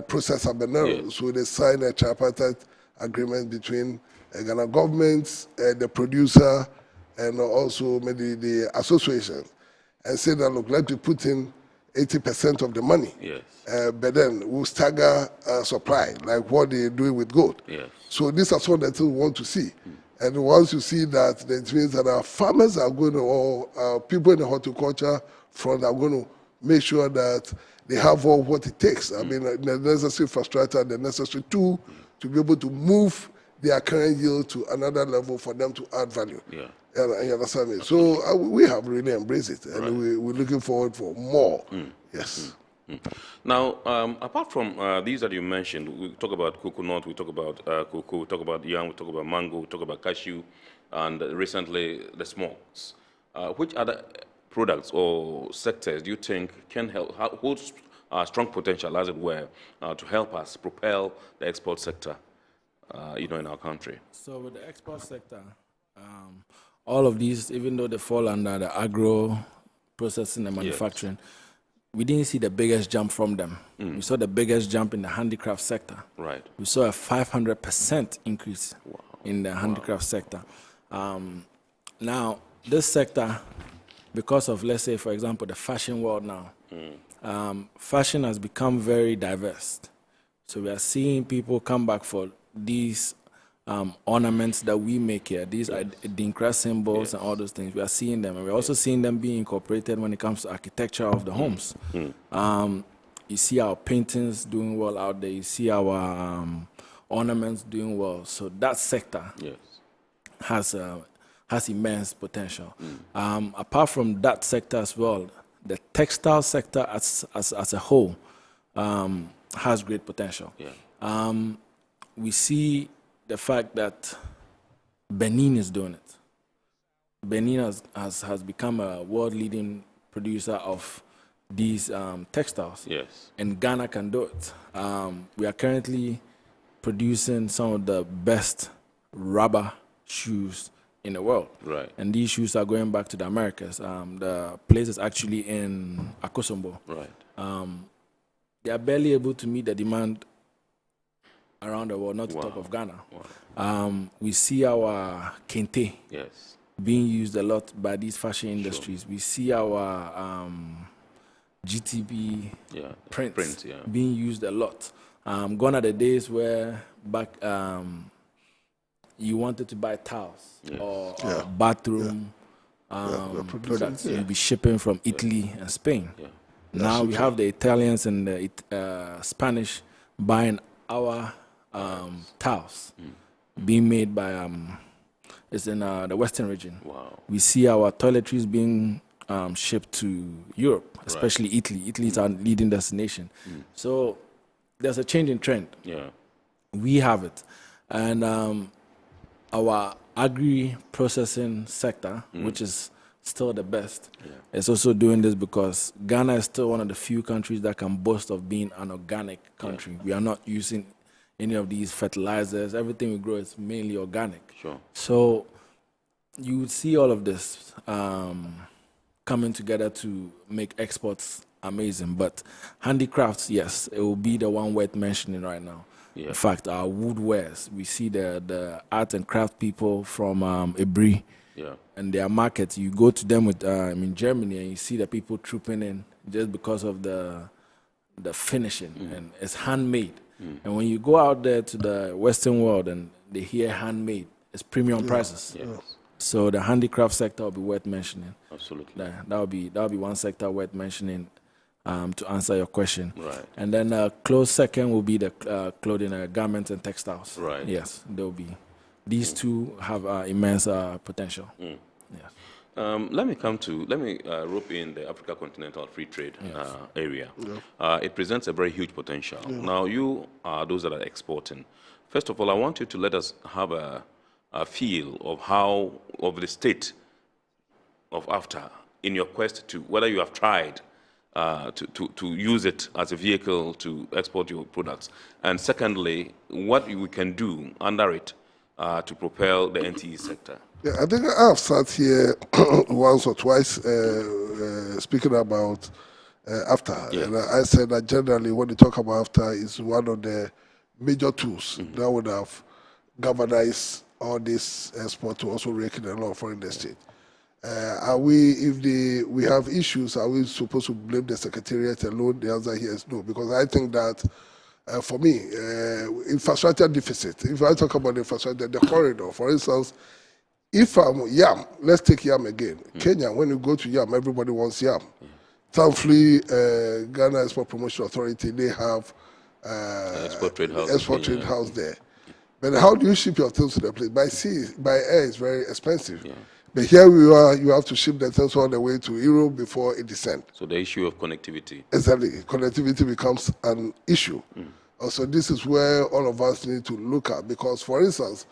Speaker 18: processed habanero. So they sign a tripartite agreement between Ghana government, the producer, and also maybe the association, and say that, look, let me put in 80% of the money. But then we'll stagger supply, like what they're doing with gold. So these are some of the things we want to see. And once you see that, it means that our farmers are going to, or people in the horticulture front are going to make sure that they have all what it takes. I mean, the necessary infrastructure, the necessary tool to be able to move their current yield to another level for them to add value. You understand me? So we have really embraced it, and we're looking forward for more. Yes.
Speaker 1: Now, apart from these that you mentioned, we talk about coconut, we talk about cocoa, we talk about yam, we talk about mango, we talk about cashew, and recently the smokes. Which other products or sectors do you think can help, holds strong potential, as it were, to help us propel the export sector, in our country?
Speaker 17: So with the export sector, all of these, even though they fall under the agro processing and manufacturing, we didn't see the biggest jump from them. We saw the biggest jump in the handicraft sector. We saw a 500% increase in the handicraft sector. Now, this sector, because of, let's say, for example, the fashion world now, fashion has become very diverse. So we are seeing people come back for these ornaments that we make here, these Adinkra symbols and all those things. We are seeing them, and we're also seeing them being incorporated when it comes to architecture of the homes. You see our paintings doing well out there. You see our ornaments doing well. So that sector has immense potential. Apart from that sector as well, the textile sector as a whole has great potential. We see the fact that Benin is doing it. Benin has become a world-leading producer of these textiles. And Ghana can do it. We are currently producing some of the best rubber shoes in the world. And these shoes are going back to the Americas. The place is actually in Akosombo. They are barely able to meet the demand around the world, not to talk of Ghana. We see our kente being used a lot by these fashion industries. We see our GTB prints being used a lot. Gone are the days where back you wanted to buy towels or
Speaker 18: Yeah.
Speaker 17: bathroom products, you'll be shipping from Italy and Spain. Now we have the Italians and the Spanish buying our towels being made by it's in the Western region.
Speaker 1: Wow.
Speaker 17: We see our toiletries being shipped to Europe, especially Italy. Italy is our leading destination. So there's a change in trend.
Speaker 1: Yeah.
Speaker 17: We have it. And our agri-processing sector, which is still the best, is also doing this because Ghana is still one of the few countries that can boast of being an organic country. We are not using any of these fertilizers. Everything we grow is mainly organic.
Speaker 1: Sure.
Speaker 17: So you would see all of this coming together to make exports amazing. But handicrafts, yes, it will be the one worth mentioning right now.
Speaker 1: Yeah.
Speaker 17: In fact, our woodwares, we see the art and craft people from Ebri and their markets. You go to them with in Germany and you see the people trooping in just because of the finishing, and it's handmade. And when you go out there to the Western world and they hear handmade, it's premium prices.
Speaker 1: Yes.
Speaker 17: So the handicraft sector will be worth mentioning.
Speaker 1: Absolutely.
Speaker 17: That will be one sector worth mentioning to answer your question.
Speaker 1: Right.
Speaker 17: And then close second will be the clothing, garments and textiles.
Speaker 1: Right.
Speaker 17: Yes, there will be. These two have immense potential. Yes.
Speaker 1: Let me rope in the Africa Continental Free Trade area. It presents a very huge potential. Now, you are those that are exporting. First of all, I want you to let us have a feel of the state of AFTA in your quest to whether you have tried to use it as a vehicle to export your products. And secondly, what we can do under it to propel the NTE sector.
Speaker 18: Yeah, I think I've sat here once or twice speaking about AFTA. And I said that generally when you talk about AFTA, it's one of the major tools that would have galvanized all this export to also rake in a lot of foreign exchange. If we have issues, are we supposed to blame the Secretariat alone? The answer here is no, because I think that for me, infrastructure deficit, if I talk about infrastructure, the corridor, for instance, if I'm yam, let's take yam again. Kenya, when you go to yam, everybody wants yam. Thankfully, Ghana Export Promotion Authority, they have
Speaker 1: export trade
Speaker 18: house there. But how do you ship your things to the place? By sea, by air, it's very expensive. But here we are, you have to ship the things all the way to Europe before it descends.
Speaker 1: So the issue of connectivity.
Speaker 18: Exactly. Connectivity becomes an issue. Also, this is where all of us need to look at, because, for instance,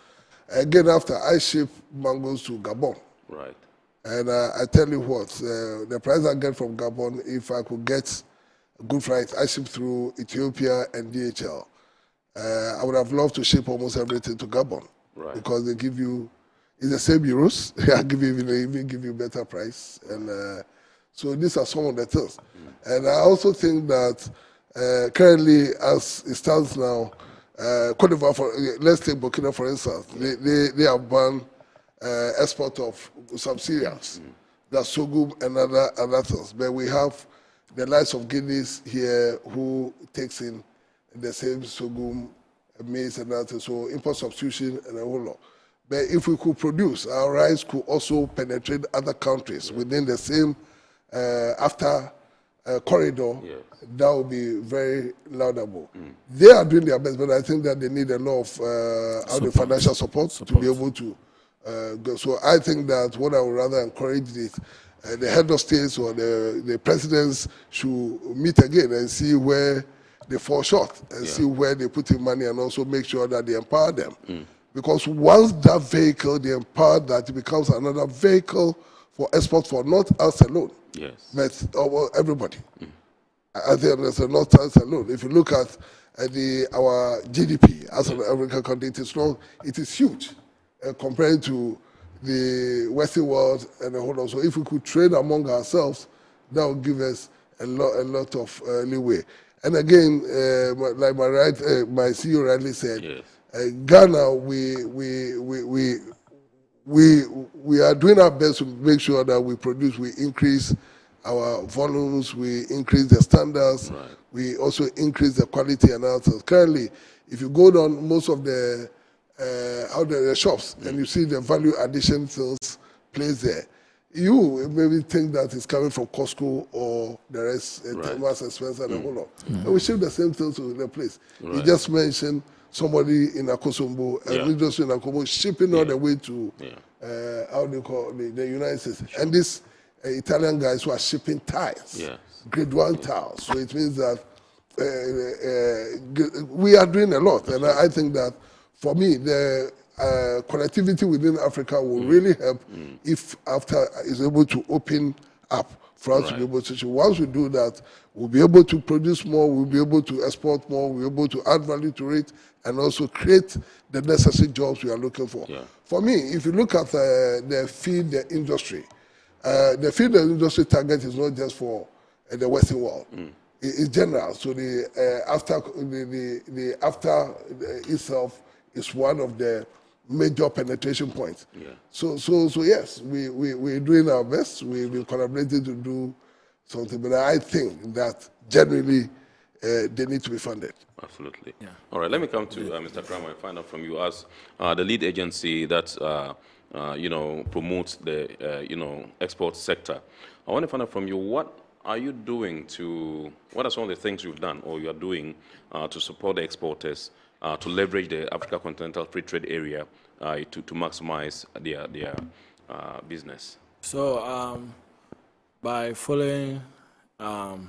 Speaker 18: again, after I ship mangoes to Gabon.
Speaker 1: Right.
Speaker 18: And I tell you what, the price I get from Gabon, if I could get a good flight, I ship through Ethiopia and DHL. I would have loved to ship almost everything to Gabon.
Speaker 1: Right.
Speaker 18: Because they give you, it's the same euros, they even give you better price. And so these are some of the things. And I also think that currently, as it stands now, Cote d'Ivoire, let's take Burkina for instance, they have banned export of some cereals, that's sorghum and other things. But we have the likes of Guineas here who takes in the same sorghum, maize and that, so import substitution and a whole lot. But if we could produce, our rice could also penetrate other countries within the same corridor, that would be very laudable. They are doing their best, but I think that they need a lot of financial support to be able to go. So I think that what I would rather encourage is the head of states or the presidents should meet again and see where they fall short and see where they put in money and also make sure that they empower them. Because once that vehicle, they empower that, it becomes another vehicle for export for not us alone, but everybody. I think there's not us alone. If you look at our GDP as an African country, it is huge compared to the Western world and the whole lot. So if we could trade among ourselves, that would give us a lot of leeway. And again, like my CEO rightly said, Ghana, we are doing our best to make sure that we produce, we increase our volumes, we increase the standards, we also increase the quality and others. Currently, if you go down most of the the shops, and you see the value addition sales place there. You maybe think that it's coming from Costco or the rest, Temas, Spencer, and a whole lot. And we ship the same things to the place. You just mentioned somebody in Akosombo, a industry in Akobo, shipping all the way to how they call the United States. And these Italian guys who are shipping tiles, grade 1 tiles. So it means that we are doing a lot. And I think that for me, the connectivity within Africa will really help if AFTA is able to open up for us to be able to. Once we do that, we'll be able to produce more, we'll be able to export more, we'll be able to add value to it, and also create the necessary jobs we are looking for. For me, if you look at the feed industry, the feed industry target is not just for the Western world. It's general. So the AFTA itself is one of the major penetration points. So yes, we're doing our best. We're collaborating to do something, but I think that generally they need to be funded.
Speaker 1: Absolutely. All right, let me come to Mr. Kramer and find out from you as the lead agency that promotes the export sector. I want to find out from you, what are you doing what are some of the things you've done or you are doing to support the exporters to leverage the Africa Continental Free Trade Area to maximize their business?
Speaker 17: So by following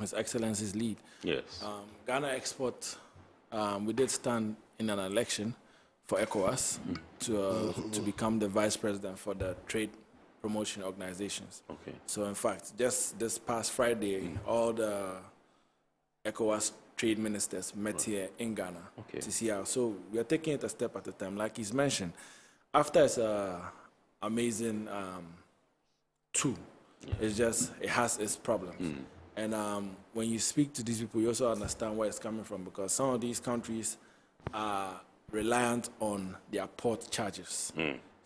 Speaker 17: His Excellency's lead, Ghana Export, we did stand in an election for ECOWAS to become the vice president for the trade promotion organizations. So in fact, just this past Friday, all the ECOWAS trade ministers met here in Ghana to see how. So we are taking it a step at a time. Like he's mentioned, AFTA is an amazing tool. It's just, it has its problems. And when you speak to these people, you also understand where it's coming from, because some of these countries are reliant on their port charges.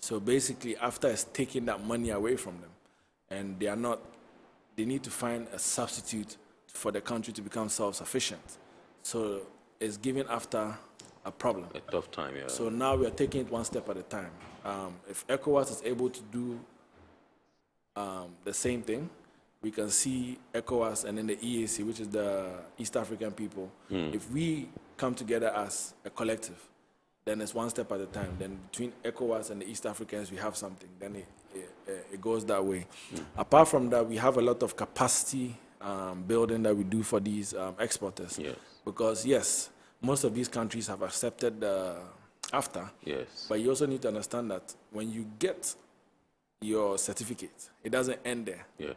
Speaker 17: So basically, AFTA is taking that money away from them, and they need to find a substitute for the country to become self-sufficient. So it's giving AFTA a problem.
Speaker 1: A tough time,
Speaker 17: So now we are taking it one step at a time. If ECOWAS is able to do the same thing, we can see ECOWAS and then the EAC, which is the East African people. If we come together as a collective, then it's one step at a time. Then between ECOWAS and the East Africans, we have something. Then it goes that way. Apart from that, we have a lot of capacity building that we do for these exporters. Because yes, most of these countries have accepted the AFTA. But you also need to understand that when you get your certificate, it doesn't end there.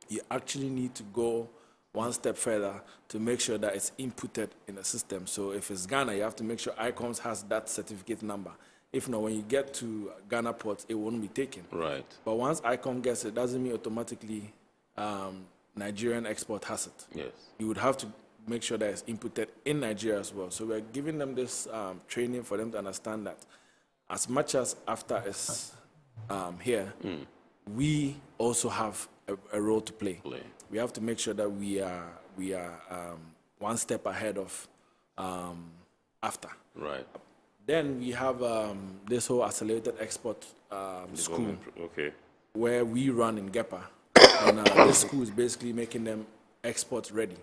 Speaker 17: You actually need to go one step further to make sure that it's inputted in the system. So if it's Ghana, you have to make sure ICOMS has that certificate number. If not, when you get to Ghana ports, it won't be taken. But once ICOM gets it, doesn't mean automatically Nigerian export has it. You would have to make sure that it's inputted in Nigeria as well. So we're giving them this training for them to understand that as much as AFTA is here, we also have a role to play. We have to make sure that we are one step ahead of AFTA. Then we have this whole accelerated export school where we run in GEPA. And this school is basically making them export ready.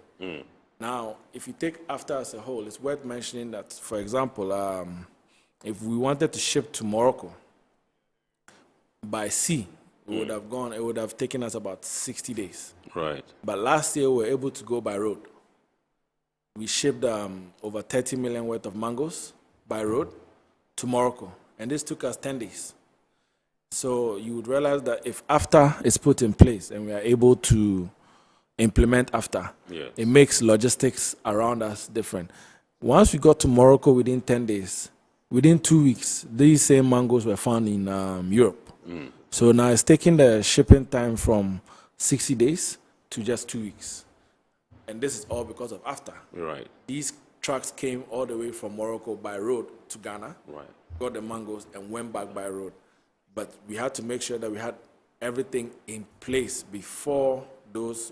Speaker 17: Now, if you take AFTA as a whole, it's worth mentioning that, for example, if we wanted to ship to Morocco by sea, it would have taken us about 60 days. But last year, we were able to go by road. We shipped over 30 million worth of mangoes by road to Morocco, and this took us 10 days. So you would realize that if AFTA is put in place and we are able to implement AFTA, it makes logistics around us different. Once we got to Morocco within 10 days, within 2 weeks, these same mangoes were found in Europe. So now it's taking the shipping time from 60 days to just 2 weeks. And this is all because of AFTA. These trucks came all the way from Morocco by road to Ghana, got the mangoes, and went back by road. But we had to make sure that we had everything in place before those.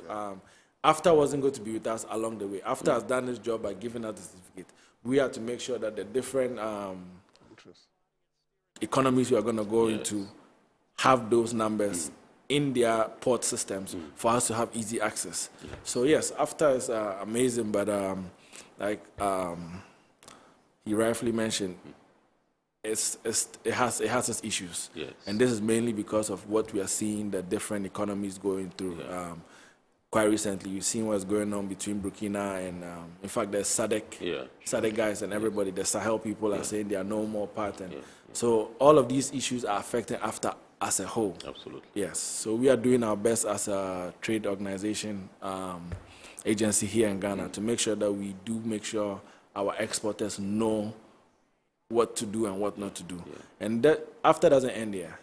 Speaker 17: AFTA wasn't going to be with us along the way. AFTA has done this job by giving us the certificate. We had to make sure that the different economies we are going to go into have those numbers in their port systems for us to have easy access. So yes, AFTA is amazing, but like he rightfully mentioned, it has its issues, and this is mainly because of what we are seeing the different economies going through. Quite recently, you've seen what's going on between Burkina and, in fact, there's SADC guys and everybody. The Sahel people are saying they are no more part, and so all of these issues are affecting AFTA as a whole.
Speaker 1: Absolutely.
Speaker 17: Yes. So we are doing our best as a trade organization agency here in Ghana to make sure that we do make sure our exporters know what to do and what not to do. And that AFTA doesn't end here.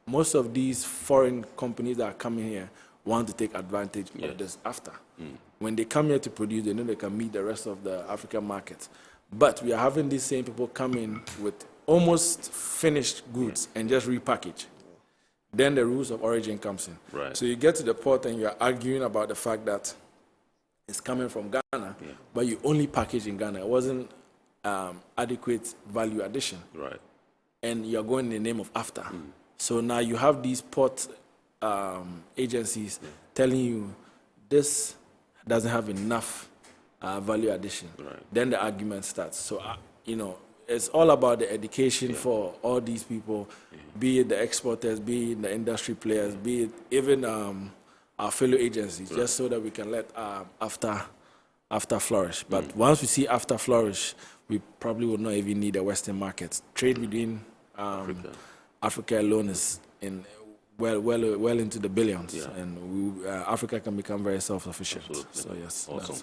Speaker 17: Most of these foreign companies that are coming here want to take advantage of this AFTA. When they come here to produce, they know they can meet the rest of the African markets. But we are having these same people come in with almost finished goods and just repackage. Then the rules of origin comes in. So you get to the port and you're arguing about the fact that it's coming from Ghana, but you only package in Ghana. It wasn't adequate value addition. And you're going in the name of AFTA. So now you have these port agencies telling you this doesn't have enough value addition. Then the argument starts. So, you know, it's all about the education for all these people, be it the exporters, be it the industry players, be it even our fellow agencies, just so that we can let AFTA flourish. But once we see AFTA flourish, we probably will not even need a Western market. Trade within Africa alone is in well into the billions, and Africa can become very self-sufficient. So yes.
Speaker 1: Awesome.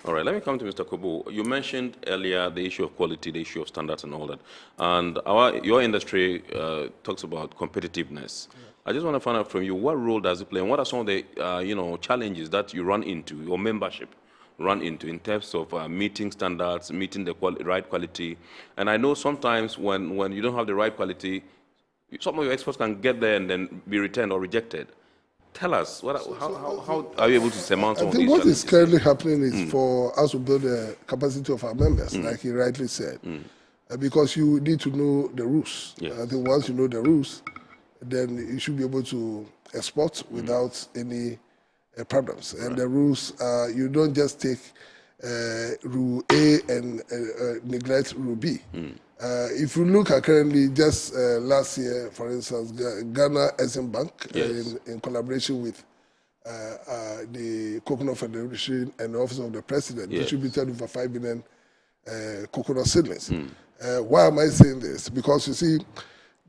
Speaker 1: All right, let me come to Mr. Kobo. You mentioned earlier the issue of quality, the issue of standards and all that. And your industry talks about competitiveness. I just want to find out from you, what role does it play, and what are some of the challenges that you run into, your membership run into, in terms of meeting standards, meeting the right quality? And I know sometimes when you don't have the right quality, some of your exports can get there and then be returned or rejected. Tell us, how are you able to surmount some of these challenges?
Speaker 18: I think what is currently happening is for us to build the capacity of our members, like he rightly said, because you need to know the rules. I think once you know the rules, then you should be able to export without any problems. And the rules, you don't just take rule A and neglect rule B. If you look at currently, just last year, for instance, Ghana Exim Bank, in collaboration with the Coconut Federation and the Office of the President, distributed over 5 billion coconut seedlings. Why am I saying this? Because you see,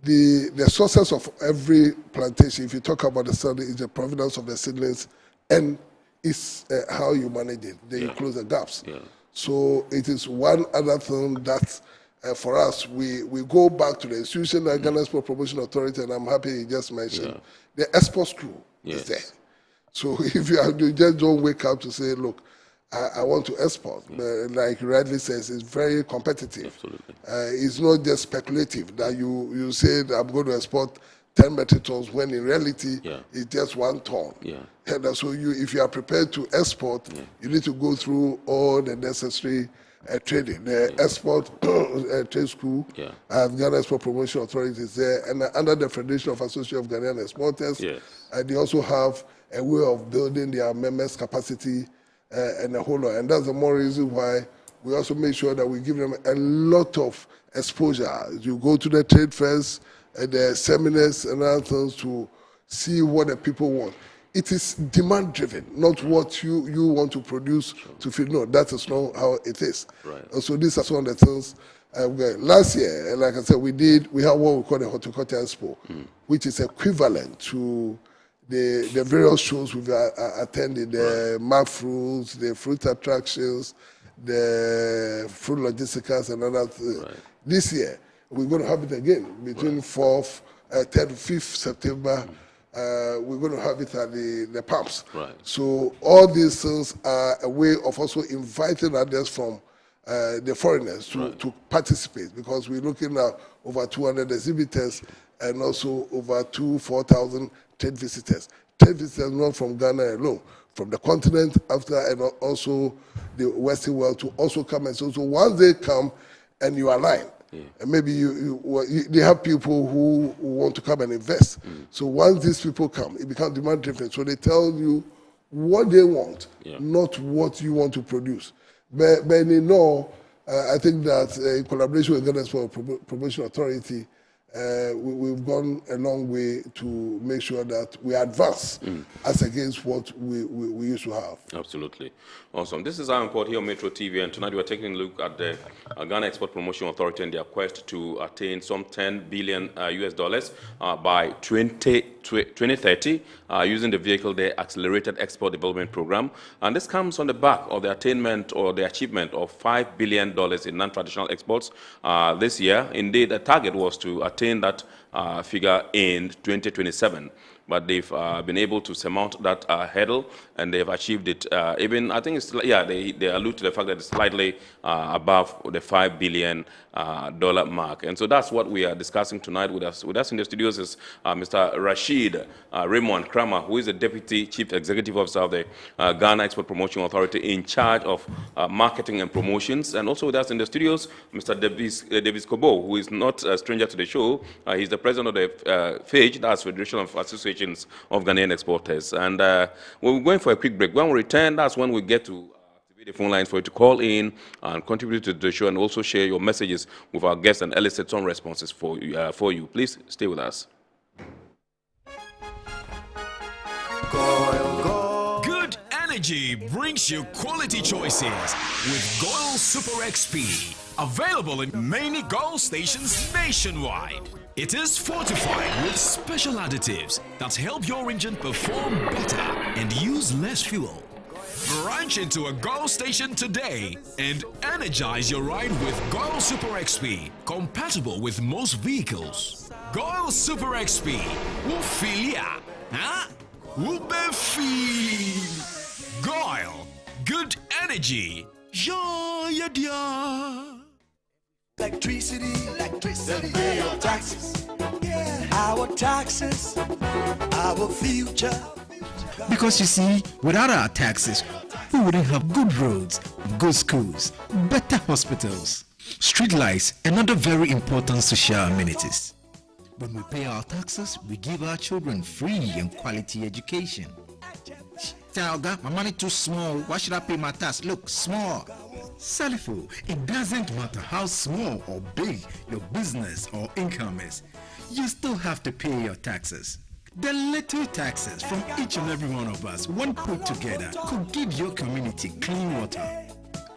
Speaker 18: the sources of every plantation, if you talk about the study, is the provenance of the seedlings and it's how you manage it. Then you close the gaps. So it is one other thing that for us, we go back to the institution like Ghana Export Promotion Authority, and I'm happy you just mentioned the export school is there. So if you just don't wake up to say, look, I want to export, but like rightly says, it's very competitive. It's not just speculative that you say that I'm going to export 10 metric tons when in reality it's just 1 ton. And so if you are prepared to export, you need to go through all the necessary training. The export trade school, Ghana Export Promotion Authority is there, and under the Federation of Association of Ghanaian Exporters, they also have a way of building their members' capacity and a whole lot. And that's the more reason why we also make sure that we give them a lot of exposure. You go to the trade fairs, the seminars and other things to see what the people want. It is demand-driven, not what you want to produce to feel. No, that is not how it is. And so these are some of the things. Last year, like I said, we have what we call the Horticulture Expo, which is equivalent to the various shows we've attended, the map fruits, the fruit attractions, the fruit logisticals, and other things. This year, we're going to have it again between 4th, 10th, 5th September. We're going to have it at the pumps. So all these things are a way of also inviting others from the foreigners to participate, because we're looking at over 200 exhibitors and also over 4,000 trade visitors. Trade visitors not from Ghana alone, from the continent after, and also the Western world to also come. And so once they come and you align, And maybe they have people who want to come and invest. So once these people come, it becomes demand driven. So they tell you what they want, not what you want to produce. But in all, I think that in collaboration with Ghana Export Promotion Authority, we've gone a long way to make sure that we advance as against what we used to have.
Speaker 1: Absolutely. Awesome. This is our report here on Metro TV, and tonight we are taking a look at the Ghana Export Promotion Authority and their quest to attain some $10 billion US dollars by 2030 using the vehicle, the Accelerated Export Development Program. And this comes on the back of the attainment or the achievement of $5 billion in non-traditional exports this year. Indeed, the target was to attain that figure in 2027. But they've been able to surmount that hurdle, and they've achieved it. Even, I think it's, they allude to the fact that it's slightly above the $5 billion mark. And so that's what we are discussing tonight. With us in the studios is Mr. Rashid Raymond Kramer, who is the Deputy Chief Executive Officer of the Ghana Export Promotion Authority in charge of marketing and promotions. And also with us in the studios, Mr. Davis Kobo, who is not a stranger to the show. He's the president of the FAGE, that's Federation of Associations of Ghanaian Exporters. And we're going for a quick break. When we return, that's when we get to activate the phone lines for you to call in and contribute to the show, and also share your messages with our guests and elicit some responses for you. Please stay with us.
Speaker 2: Good energy brings you quality choices with Goil Super XP. Available in many Goil stations nationwide. It is fortified with special additives that help your engine perform better and use less fuel. Branch into a Goil station today and energize your ride with Goil Super XP, compatible with most vehicles. Goil Super XP, Ufilia, huh? Ubefi. Goil, good energy. Yeah, yeah.
Speaker 3: Electricity, then pay your taxes. Our taxes, our future.
Speaker 4: Because you see, without our taxes, we wouldn't have good roads, good schools, better hospitals, street lights, and other very important social amenities. When we pay our taxes, we give our children free and quality education. Talga, my money too small. Why should I pay my tax? Look, small. Salifo, it doesn't matter how small or big your business or income is, you still have to pay your taxes. The little taxes from each and every one of us, when put together, could give your community clean water,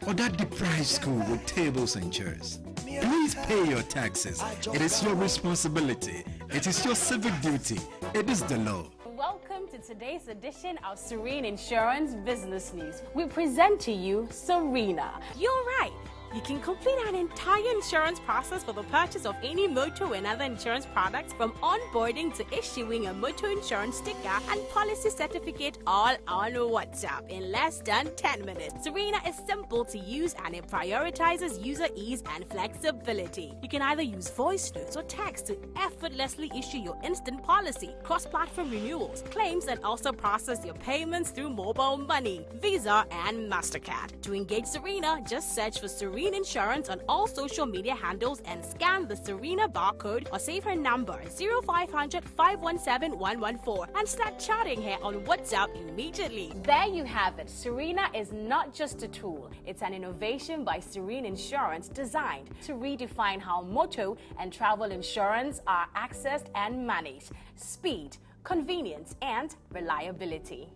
Speaker 4: or that deprived school with tables and chairs. Please pay your taxes. It is your responsibility. It is your civic duty. It is the law.
Speaker 5: Welcome to today's edition of Serene Insurance Business News. We present to you Serena. You're right. You can complete an entire insurance process for the purchase of any motor and other insurance products, from onboarding to issuing a motor insurance sticker and policy certificate, all on WhatsApp in less than 10 minutes. Serena is simple to use and it prioritizes user ease and flexibility. You can either use voice notes or text to effortlessly issue your instant policy, cross-platform renewals, claims, and also process your payments through mobile money, Visa, and MasterCard. To engage Serena, just search for Serena Insurance on all social media handles and scan the Serena barcode or save her number 0500 517 114 and start chatting her on WhatsApp immediately. There you have it. Serena is not just a tool, it's an innovation by Serene Insurance designed to redefine how motor and travel insurance are accessed and managed. Speed, convenience, and reliability.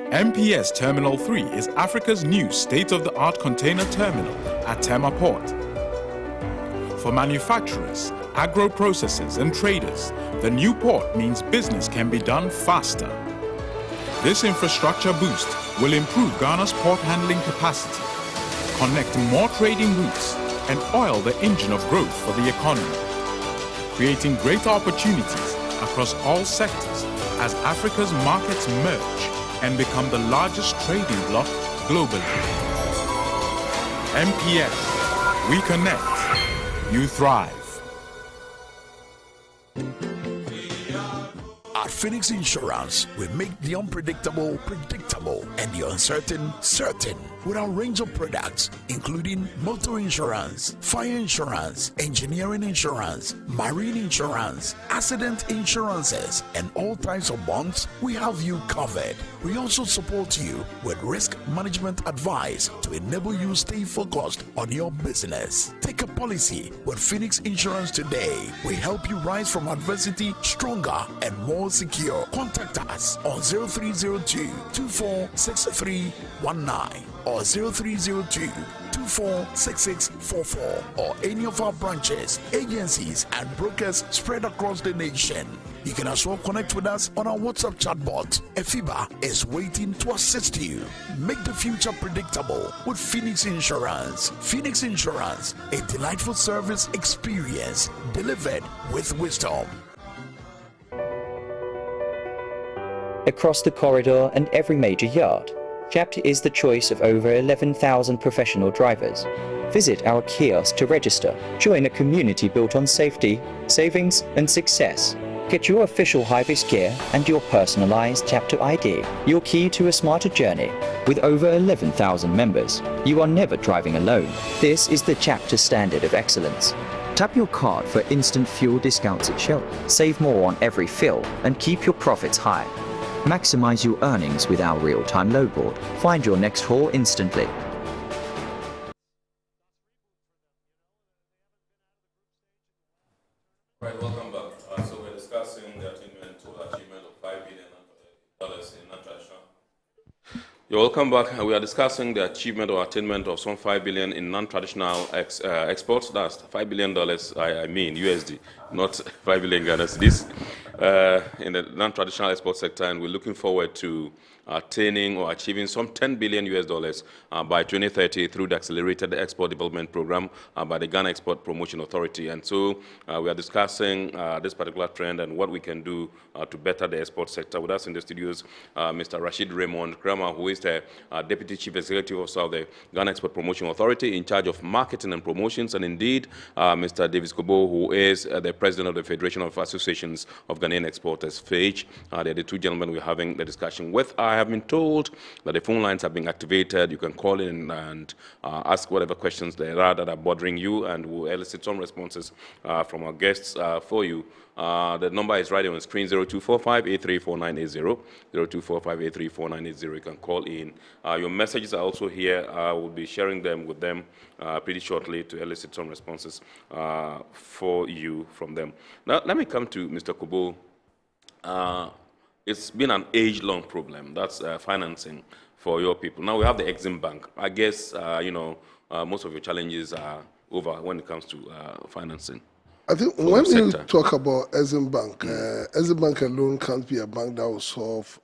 Speaker 19: NTES Terminal 3 is Africa's new state-of-the-art container terminal at Tema Port. For manufacturers, agro-processors and traders, the new port means business can be done faster. This infrastructure boost will improve Ghana's port handling capacity, connect more trading routes, and oil the engine of growth for the economy, creating greater opportunities across all sectors as Africa's markets merge and become the largest trading bloc globally. NPS, we connect, you thrive.
Speaker 6: At Phoenix Insurance, we make the unpredictable predictable and the uncertain certain with our range of products, including motor insurance, fire insurance, engineering insurance, marine insurance, accident insurances, and all types of bonds. We have you covered. We also support you with risk management advice to enable you stay focused on your business. Take a policy with Phoenix Insurance today. We help you rise from adversity stronger and more secure. Contact us on 0302 246319 or 0302 246644 or any of our branches, agencies, and brokers spread across the nation. You can as well connect with us on our WhatsApp chatbot. Efiba is waiting to assist you. Make the future predictable with Phoenix Insurance. Phoenix Insurance, a delightful service experience delivered with wisdom.
Speaker 7: Across the corridor and every major yard, Chapter is the choice of over 11,000 professional drivers. Visit our kiosk to register. Join a community built on safety, savings, and success. Get your official high-vis gear and your personalized Chapter ID, your key to a smarter journey. With over 11,000 members, you are never driving alone. This is the Chapter standard of excellence. Tap your card for instant fuel discounts at Shell. Save more on every fill and keep your profits high. Maximize your earnings with our real-time load board. Find your next haul instantly.
Speaker 1: Right, welcome back. So we're discussing the achievement of $5 billion in non-traditional. You're welcome back. We are discussing the achievement or attainment of some $5 billion in non-traditional exports. That's $5 billion, I mean USD, not 5 billion Ghana cedis. In the non-traditional export sector, and we're looking forward to attaining or achieving some $10 billion by 2030 through the Accelerated Export Development Program by the Ghana Export Promotion Authority. And so we are discussing this particular trend and what we can do to better the export sector. With us in the studios, Mr. Rashid Raymond Kramer, who is the Deputy Chief Executive Officer of the Ghana Export Promotion Authority in charge of marketing and promotions, and indeed Mr. Davis Kobo, who is the President of the Federation of Associations of Ghanaian Exporters, FAGE. They're the two gentlemen we're having the discussion with. I have been told that the phone lines have been activated. You can call in and ask whatever questions there are that are bothering you, and we'll elicit some responses from our guests for you. The number is right on the screen, 0245-834980, 0245-834980. You can call in. Your messages are also here. I will be sharing them with them pretty shortly to elicit some responses for you from them. Now, let me come to Mr. Kobo. It's been an age-long problem. That's financing for your people. Now we have the Exim Bank. I guess, most of your challenges are over when it comes to financing.
Speaker 18: I think when you talk about Exim Bank, Exim Bank alone can't be a bank that will solve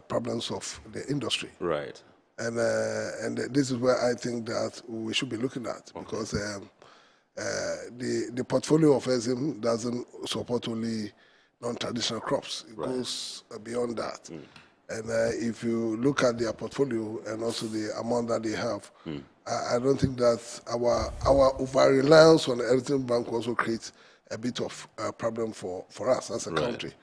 Speaker 18: problems of the industry.
Speaker 1: Right.
Speaker 18: And this is where I think that we should be looking at, because the portfolio of Exim doesn't support only non-traditional crops. It goes beyond that. And if you look at their portfolio and also the amount that they have, I don't think that our over-reliance on the Exim Bank also creates a bit of a problem for us as a country,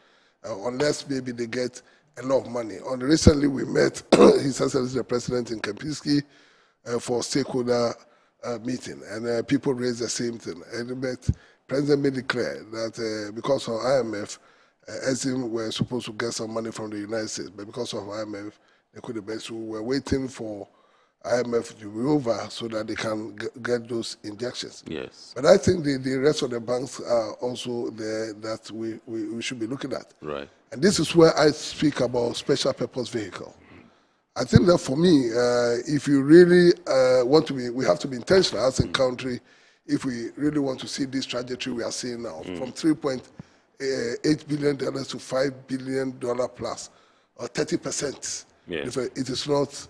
Speaker 18: unless maybe they get a lot of money. Recently, we met His Excellency the President in Kempinski for stakeholder meeting, and people raised the same thing. And the President made it clear that because of IMF, Exim were supposed to get some money from the United States, but because of IMF, they couldn't be. So we're waiting for IMF to be over so that they can get those injections.
Speaker 1: Yes.
Speaker 18: But I think the rest of the banks are also there that we should be looking at.
Speaker 1: Right.
Speaker 18: And this is where I speak about special purpose vehicle. I think that for me, if you really want to be, we have to be intentional as a country if we really want to see this trajectory we are seeing now, from $3.8 billion to $5 billion plus, or 30%.
Speaker 1: Yeah.
Speaker 18: It is not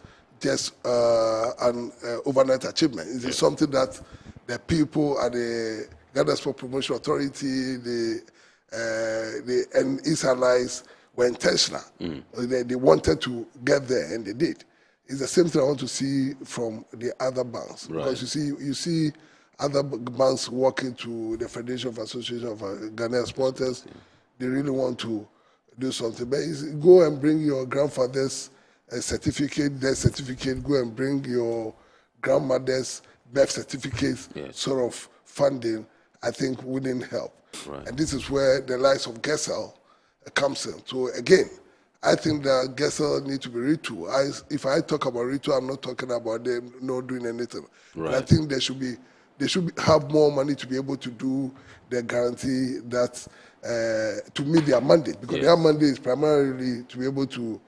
Speaker 18: just an overnight achievement. It is something that the people at the Ghana Sport Promotion Authority, and its allies were intentional. They wanted to get there, and they did. It's the same thing I want to see from the other banks.
Speaker 1: Right.
Speaker 18: Because you see other banks working to the Federation of Association of Ghanaian Sporters. They really want to do something. But go and bring your grandfather's certificate, death certificate, go and bring your grandmother's birth certificate, sort of funding, I think wouldn't help.
Speaker 1: Right.
Speaker 18: And this is where the likes of Gessel comes in. So again, I think that Gessel need to be retooled. If I talk about retool, I'm not talking about them not doing anything.
Speaker 1: Right.
Speaker 18: But I think they should have more money to be able to do the guarantee that to meet their mandate, because their mandate is primarily to be able to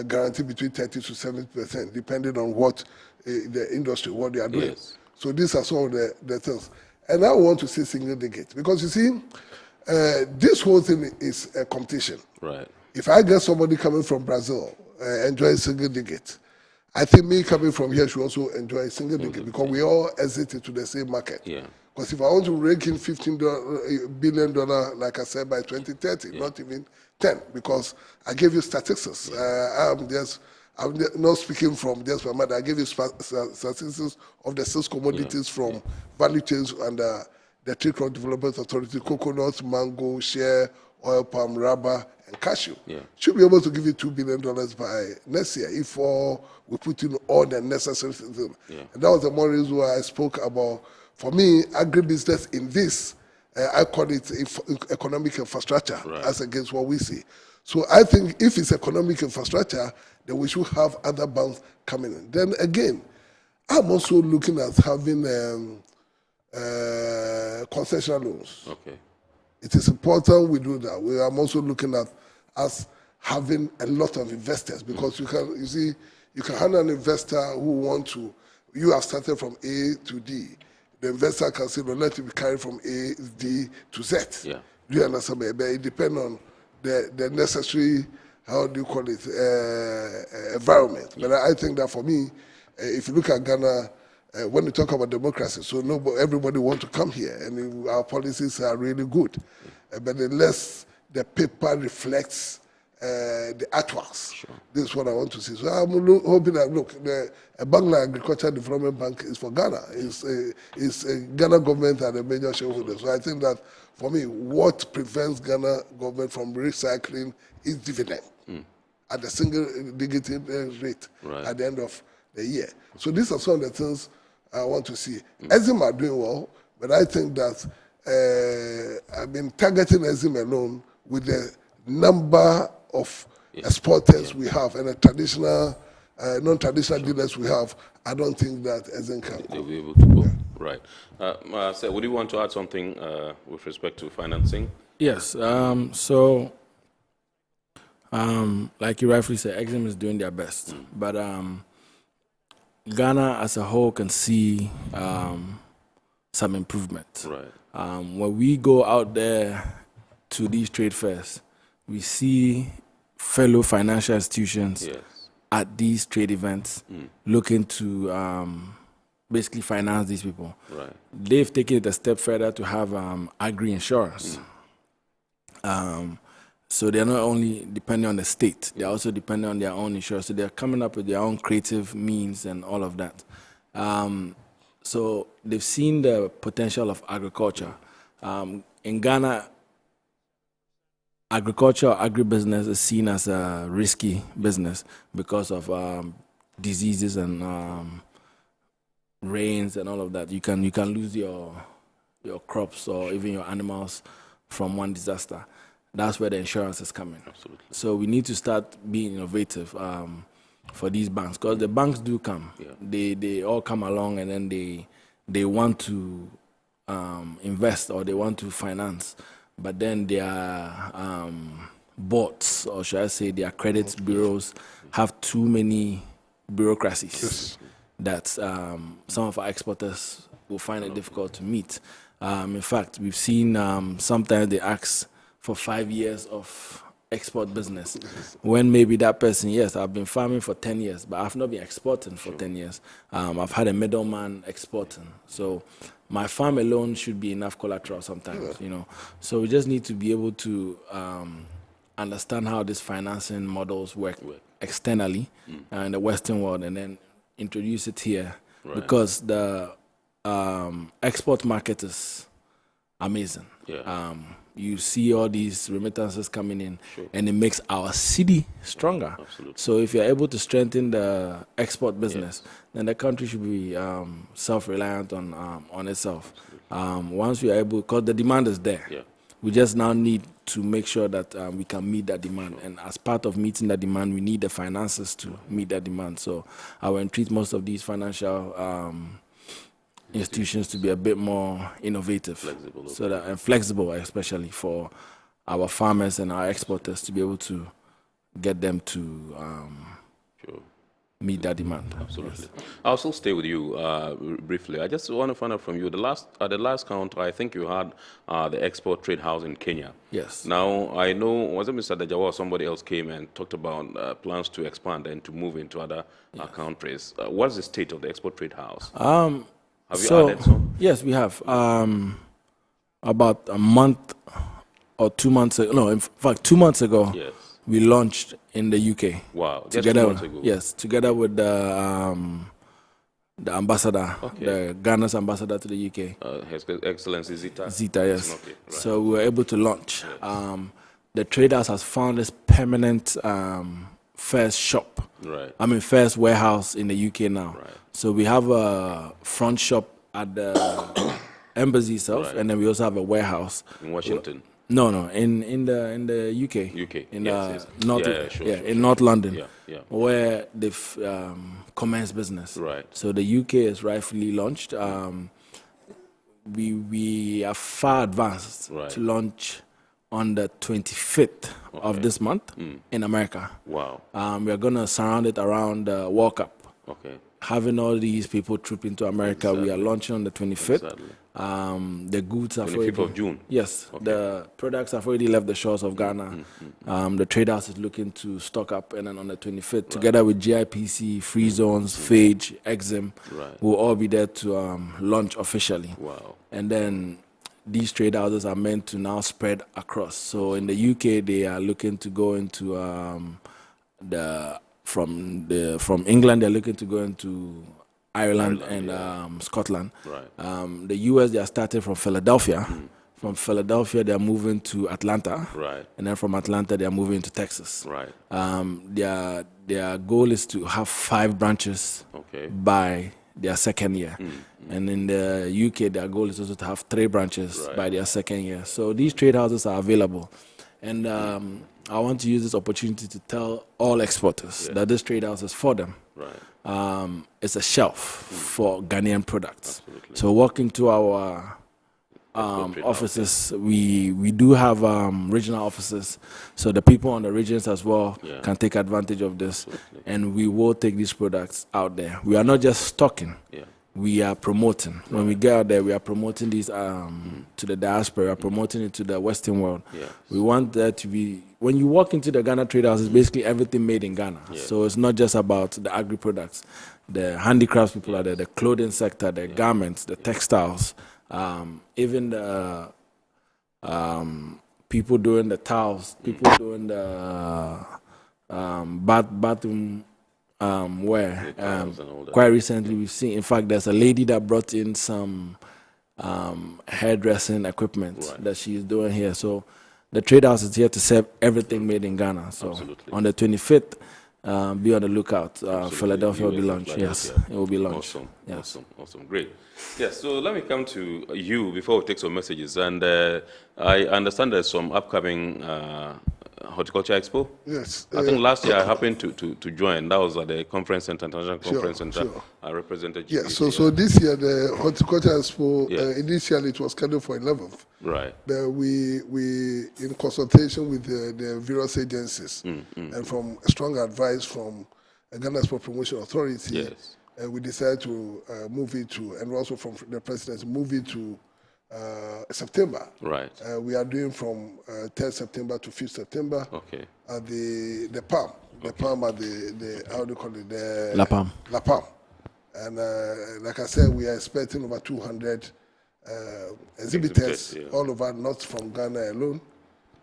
Speaker 18: guarantee between 30 to 70%, depending on what the industry, what they are doing.
Speaker 1: Yes.
Speaker 18: So these are some of the things. And I want to see single digit, because you see, this whole thing is a competition.
Speaker 1: Right.
Speaker 18: If I get somebody coming from Brazil enjoy single digit, I think me coming from here should also enjoy single digit, because we all exit into the same market.
Speaker 1: Yeah.
Speaker 18: Because if I want to rake in $15 billion, like I said, by 2030, not even 10, because I gave you statistics. I'm not speaking from just my mind. I gave you statistics of the six commodities from value chains under the Trade Crop Development Authority: coconut, mango, shea, oil palm, rubber, and cashew. Should be able to give you $2 billion by next year if we put in all the necessary things. And that was the more reason why I spoke about, for me, agribusiness in this, I call it economic infrastructure, as against what we see. So I think if it's economic infrastructure, then we should have other banks coming in. Then again, I'm also looking at having concessional loans.
Speaker 1: Okay.
Speaker 18: It is important we do that. I'm also looking at us having a lot of investors, because you can handle an investor who you have started from A to D. The investor can say, no, let it be carried from A, D to Z.
Speaker 1: Yeah.
Speaker 18: Do you understand me? But it depends on the necessary, how do you call it, environment. But I think that for me, if you look at Ghana, when we talk about democracy, so everybody wants to come here, and our policies are really good. But unless the paper reflects the actuals, this is what I want to see. So I'm hoping that, a bank like Agricultural Development Bank is for Ghana. It's Ghana government and the major shareholders. So I think that, for me, what prevents Ghana government from recycling is dividend at the single digit rate at the end of the year. So these are some of the things I want to see. EXIM are doing well, but I think that I've been targeting EXIM alone with the number of exporters we have and the traditional, non-traditional dealers we have. I don't think that EXIM can.
Speaker 1: They'll be able to go. Right. So would you want to add something with respect to financing?
Speaker 17: Yes. Like you rightfully said, EXIM is doing their best. But Ghana as a whole can see some improvement.
Speaker 1: Right.
Speaker 17: When we go out there to these trade fairs, we see fellow financial institutions at these trade events looking to basically finance these people.
Speaker 1: Right.
Speaker 17: They've taken it a step further to have agri-insurance. So they're not only depending on the state, they're also depending on their own insurance. So they're coming up with their own creative means and all of that. So they've seen the potential of agriculture. In Ghana, agriculture or agribusiness is seen as a risky business because of diseases and rains and all of that. You can lose your crops or even your animals from one disaster. That's where the insurance is coming.
Speaker 1: Absolutely.
Speaker 17: So we need to start being innovative for these banks, because the banks do come. They all come along, and then they want to invest or they want to finance, but then their boards, or should I say their credit bureaus, have too many bureaucracies that some of our exporters will find it difficult to meet. In fact, we've seen sometimes they ask for 5 years of export business. When maybe that person, yes, I've been farming for 10 years, but I've not been exporting for 10 years. I've had a middleman exporting. So my farm alone should be enough collateral sometimes, you know. So we just need to be able to understand how these financing models work externally in the Western world, and then introduce it here, because the export market is amazing. You see all these remittances coming in, and it makes our city stronger. So if you're able to strengthen the export business, then the country should be self-reliant on itself. Once we are able, because the demand is there, we just now need to make sure that we can meet that demand. And as part of meeting that demand, we need the finances to meet that demand. So I will entreat most of these financial institutions to be a bit more innovative, so that, and flexible, especially for our farmers and our exporters, to be able to get them to meet that demand.
Speaker 1: Absolutely. I'll still stay with you briefly. I just want to find out from you, at the last count, I think you had the export trade house in Kenya.
Speaker 17: Yes. Now,
Speaker 1: I know, was it Mr. Dajawa or somebody else came and talked about plans to expand and to move into other countries. What's the state of the export trade house? Have you added some?
Speaker 17: Yes, we have. About a month or 2 months ago, no, in fact, 2 months ago, we launched in the UK.
Speaker 1: Wow,
Speaker 17: together,
Speaker 1: 2 months ago.
Speaker 17: Yes, together with the ambassador, the Ghana's ambassador to the UK.
Speaker 1: His Excellency Zita.
Speaker 17: Zita, yes.
Speaker 1: Okay, right.
Speaker 17: So we were able to launch. The trade house has found this permanent first shop. First warehouse in the UK now. So we have a front shop at the embassy itself, and then we also have a warehouse
Speaker 1: in Washington.
Speaker 17: No, in the UK. In North, in North London, where they've commenced business. So the UK is rightfully launched. We are far advanced to launch on the 25th of this month in America.
Speaker 1: Wow.
Speaker 17: We are going to surround it around the World Cup. Having all these people trooping to America, we are launching on the 25th. The goods have
Speaker 1: 25th of June?
Speaker 17: Yes. The products have already left the shores of Ghana. The trade house is looking to stock up, and then on the 25th, together with GIPC, Free Zones, Phage, Exim, we'll all be there to launch officially.
Speaker 1: Wow.
Speaker 17: And then these trade houses are meant to now spread across. So in the UK, they are looking to go into from England, they're looking to go into Ireland and Scotland. The US, they are starting from Philadelphia. From Philadelphia, they are moving to Atlanta. And then from Atlanta, they are moving to Texas. Their goal is to have 5 branches by their second year. And in the UK, their goal is also to have 3 branches by their second year. So these trade houses are available. And I want to use this opportunity to tell all exporters that this trade house is for them. It's a shelf for Ghanaian products. So walking to our offices, we do have regional offices, so the people on the regions as well can take advantage of this. And we will take these products out there. We are not just stocking. We are promoting. When we get out there, we are promoting these to the diaspora. We are promoting it to the Western world. We want that to be, when you walk into the Ghana Trade House, it's basically everything made in Ghana. So it's not just about the agri-products. The handicrafts people are there, the clothing sector, the garments, the textiles, even the people doing the towels, people doing the bathroom wear. Quite recently, we've seen, in fact, there's a lady that brought in some hairdressing equipment that she's doing here. So the trade house is here to serve everything made in Ghana. So on the 25th, be on the lookout. Philadelphia will be launched. Yes, it will be launched.
Speaker 1: Awesome. Great. Yes, so let me come to you before we take some messages. And I understand there's some upcoming Horticulture Expo.
Speaker 18: Yes.
Speaker 1: I think last year I happened to join. That was at the conference center, International Conference Center. I represented you.
Speaker 18: Yes, so this year the Horticulture Expo, initially it was scheduled for 11th. But we in consultation with the various agencies and from strong advice from Ghana Export Promotion Authority, we decided to move it to, and also from the President, move it to September.
Speaker 1: Right.
Speaker 18: We are doing from 10th September to 5th September.
Speaker 1: Okay.
Speaker 18: At the Palm. The Palm at the how do you call it? The
Speaker 17: La Palm.
Speaker 18: La Palm. And like I said, we are expecting over 200 exhibitors all over, not from Ghana alone,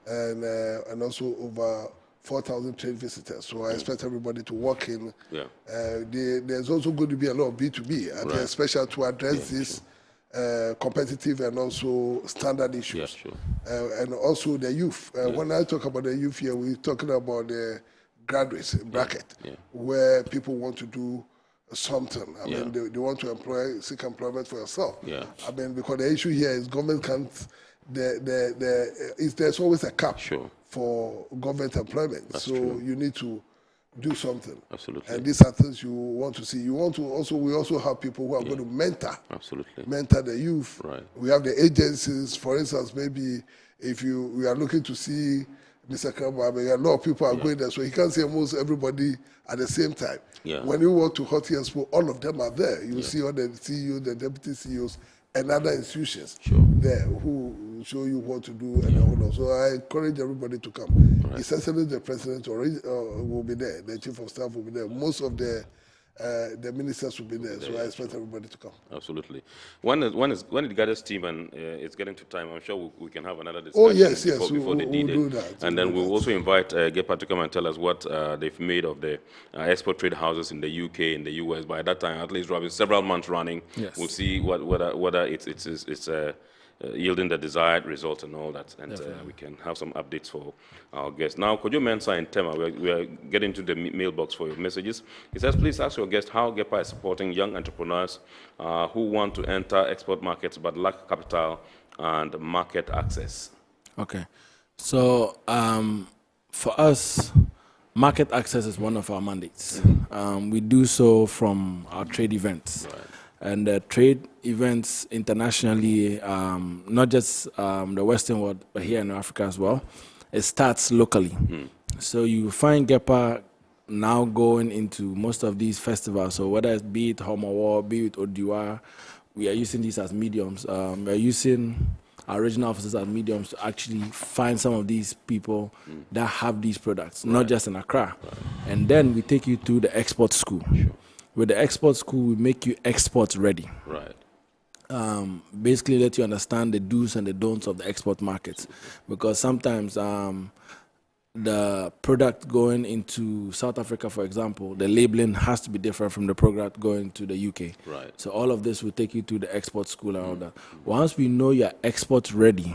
Speaker 18: and also over 4,000 trade visitors. So I expect everybody to walk in.
Speaker 1: Yeah.
Speaker 18: There's also going to be a lot of B2B, I think, especially to address this competitive and also standard issues.
Speaker 1: Yeah, sure.
Speaker 18: And also the youth. When I talk about the youth here, we're talking about the graduates bracket, where people want to do something. I mean, they want to seek employment for yourself.
Speaker 1: Yeah.
Speaker 18: I mean, because the issue here is government can't. There's always a cap for government employment.
Speaker 1: That's
Speaker 18: so
Speaker 1: true.
Speaker 18: you need to do something.
Speaker 1: Absolutely.
Speaker 18: And these are things you want to see. You want to also. We also have people who are going to mentor.
Speaker 1: Absolutely.
Speaker 18: Mentor the youth.
Speaker 1: Right.
Speaker 18: We have the agencies. For instance, maybe if we are looking to see Mr. Krabba, I mean, a lot of people are going there, so he can't see almost everybody at the same time.
Speaker 1: Yeah.
Speaker 18: When you walk to Hot Expo, all of them are there. You see all the CEOs, the deputy CEOs, and other institutions there who show you what to do and all of. So I encourage everybody to come. Essentially, the president will be there. The chief of staff will be there. Most of the ministers will be there. So I expect everybody to come.
Speaker 1: Absolutely. When it gathers steam and it's getting to time, I'm sure we can have another discussion.
Speaker 18: Oh yes,
Speaker 1: before the D-Day.
Speaker 18: we'll do that.
Speaker 1: And then we'll also invite GPHA to come and tell us what they've made of the export trade houses in the UK, in the US. By that time, at least several months running, we'll see whether it's yielding the desired result and all that, and we can have some updates for our guests. Now, Kojo Mensah and Tema, we are getting to the mailbox for your messages. He says, please ask your guest how GPHA is supporting young entrepreneurs who want to enter export markets but lack capital and market access.
Speaker 17: Okay. So for us, market access is one of our mandates. We do so from our trade events.
Speaker 1: Right.
Speaker 17: And trade events internationally, not just the Western world, but here in Africa as well, it starts locally. So you find GPHA now going into most of these festivals. So whether it's be it Homawa, be it Odiwa, we are using these as mediums. We are using our regional offices as mediums to actually find some of these people that have these products, not just in Accra. And then we take you to the export school. With the export school, we make you export ready.
Speaker 1: Right.
Speaker 17: Basically, let you understand the do's and the don'ts of the export markets, because sometimes the product going into South Africa, for example, the labeling has to be different from the product going to the UK.
Speaker 1: Right.
Speaker 17: So all of this will take you to the export school and all that. Once we know you're export ready,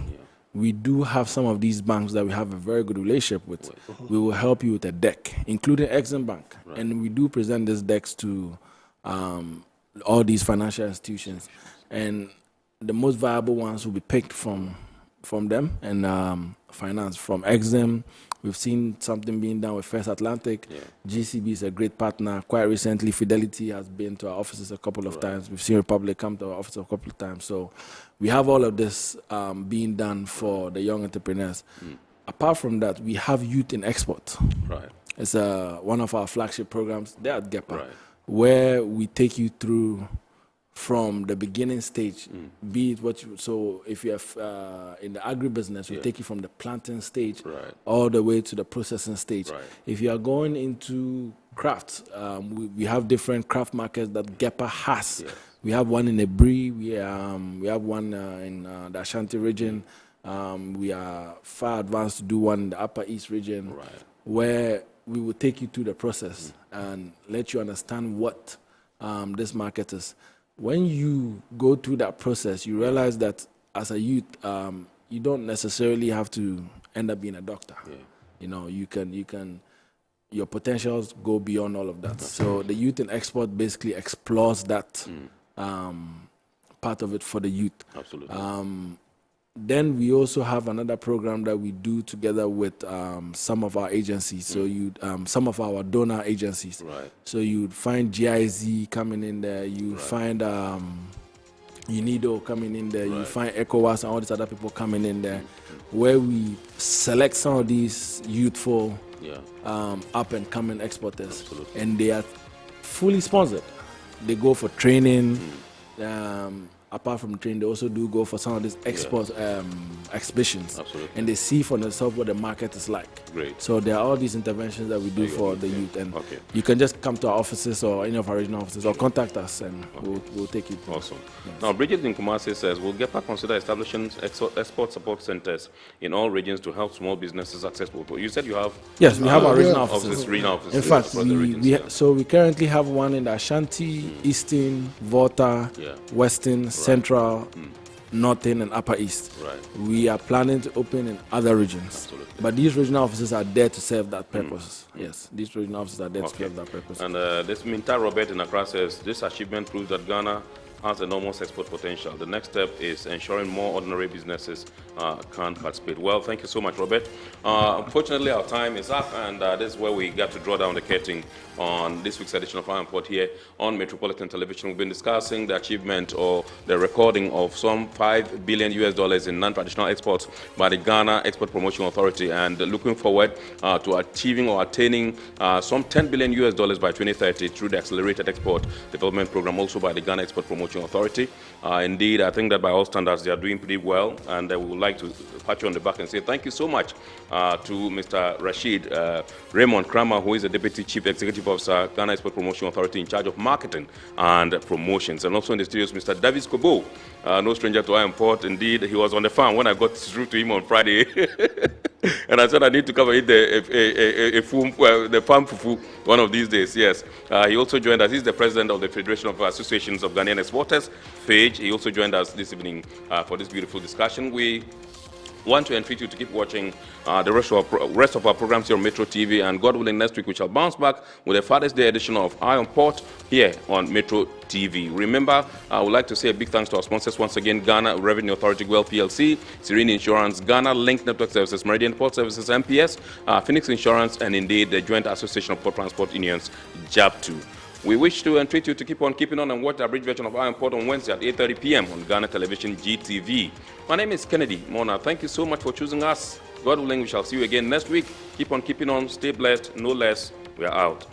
Speaker 17: we do have some of these banks that we have a very good relationship with. We will help you with a deck, including Exim Bank.
Speaker 1: Right.
Speaker 17: And we do present these decks to all these financial institutions. And the most viable ones will be picked from them and finance from Exim. We've seen something being done with First Atlantic. GCB is a great partner. Quite recently, Fidelity has been to our offices a couple of times. We've seen Republic come to our office a couple of times. So we have all of this being done for the young entrepreneurs. Apart from that, we have Youth in Export.
Speaker 1: Right.
Speaker 17: It's one of our flagship programs there at GPHA, where we take you through from the beginning stage, be it what you, so if you have in the agribusiness, we take you from the planting stage all the way to the processing stage. If you are going into crafts, we have different craft markets that GPHA has. We have one in Ebri, we have one in the Ashanti region. We are far advanced to do one in the Upper East region, where we will take you through the process and let you understand what this market is. When you go through that process, you realize that as a youth, you don't necessarily have to end up being a doctor. You know, you can, your potentials go beyond all of that. So the Youth in Export basically explores that part of it for the youth.
Speaker 1: Absolutely.
Speaker 17: Then we also have another program that we do together with some of our agencies. So some of our donor agencies. So you'd find GIZ coming in there. You find UNIDO coming in there. You find ECOWAS and all these other people coming in there, where we select some of these youthful up and coming exporters, and they are fully sponsored. They go for training. apart from training, they also do go for some of these export exhibitions.
Speaker 1: Absolutely.
Speaker 17: And they see for themselves what the market is like.
Speaker 1: Great.
Speaker 17: So there are all these interventions that we do for the youth. And you can just come to our offices or any of our regional offices or contact us and we'll take you through.
Speaker 1: Awesome. Yes. Now, Bridget in Kumasi says, will GPHA consider establishing export support centers in all regions to help small businesses access portal? You said you have...
Speaker 17: Yes, we have our regional offices. In fact, we currently have one in the Ashanti, Eastern, Volta, Western, Central, Northern, and Upper East.
Speaker 1: Right.
Speaker 17: We are planning to open in other regions.
Speaker 1: Absolutely.
Speaker 17: But these regional offices are there to serve that purpose. Yes, these regional offices are there to serve that purpose.
Speaker 1: And this Minta Robert in Accra says, this achievement proves that Ghana has enormous export potential. The next step is ensuring more ordinary businesses can participate. Well, thank you so much, Robert. Unfortunately, our time is up, and this is where we got to draw down the curtain on this week's edition of Our Import here on Metropolitan Television. We've been discussing the achievement or the recording of some $5 billion in non-traditional exports by the Ghana Export Promotion Authority, and looking forward to achieving or attaining some $10 billion by 2030 through the Accelerated Export Development Program, also by the Ghana Export Promotion Authority. Indeed, I think that by all standards, they are doing pretty well, and we would like to pat you on the back and say thank you so much to Mr. Rashid Raymond Kramer, who is the Deputy Chief Executive Officer, Ghana Export Promotion Authority, in charge of marketing and promotions. And also in the studios, Mr. Davis Kobo, no stranger to our import. Indeed, he was on the farm when I got through to him on Friday. And I said I need to come and eat the farm fufu one of these days. Yes. He also joined us. He's the president of the Federation of Associations of Ghanaian Exporters, FAGE. He also joined us this evening for this beautiful discussion. We want to entreat you to keep watching the rest of our programs here on Metro TV, and God willing, next week we shall bounce back with a Father's Day edition of Eye on Port here on Metro TV. Remember, I would like to say a big thanks to our sponsors once again: Ghana Revenue Authority Well PLC, Serene Insurance, Ghana Link Network Services, Meridian Port Services NPS, Phoenix Insurance, and indeed the Joint Association of Port Transport Unions, JAP2. We wish to entreat you to keep on keeping on and watch the abridged version of Eye on Port on Wednesday at 8:30 p.m. on Ghana Television GTV. My name is Kennedy Mona. Thank you so much for choosing us. God willing, we shall see you again next week. Keep on keeping on. Stay blessed. No less. We are out.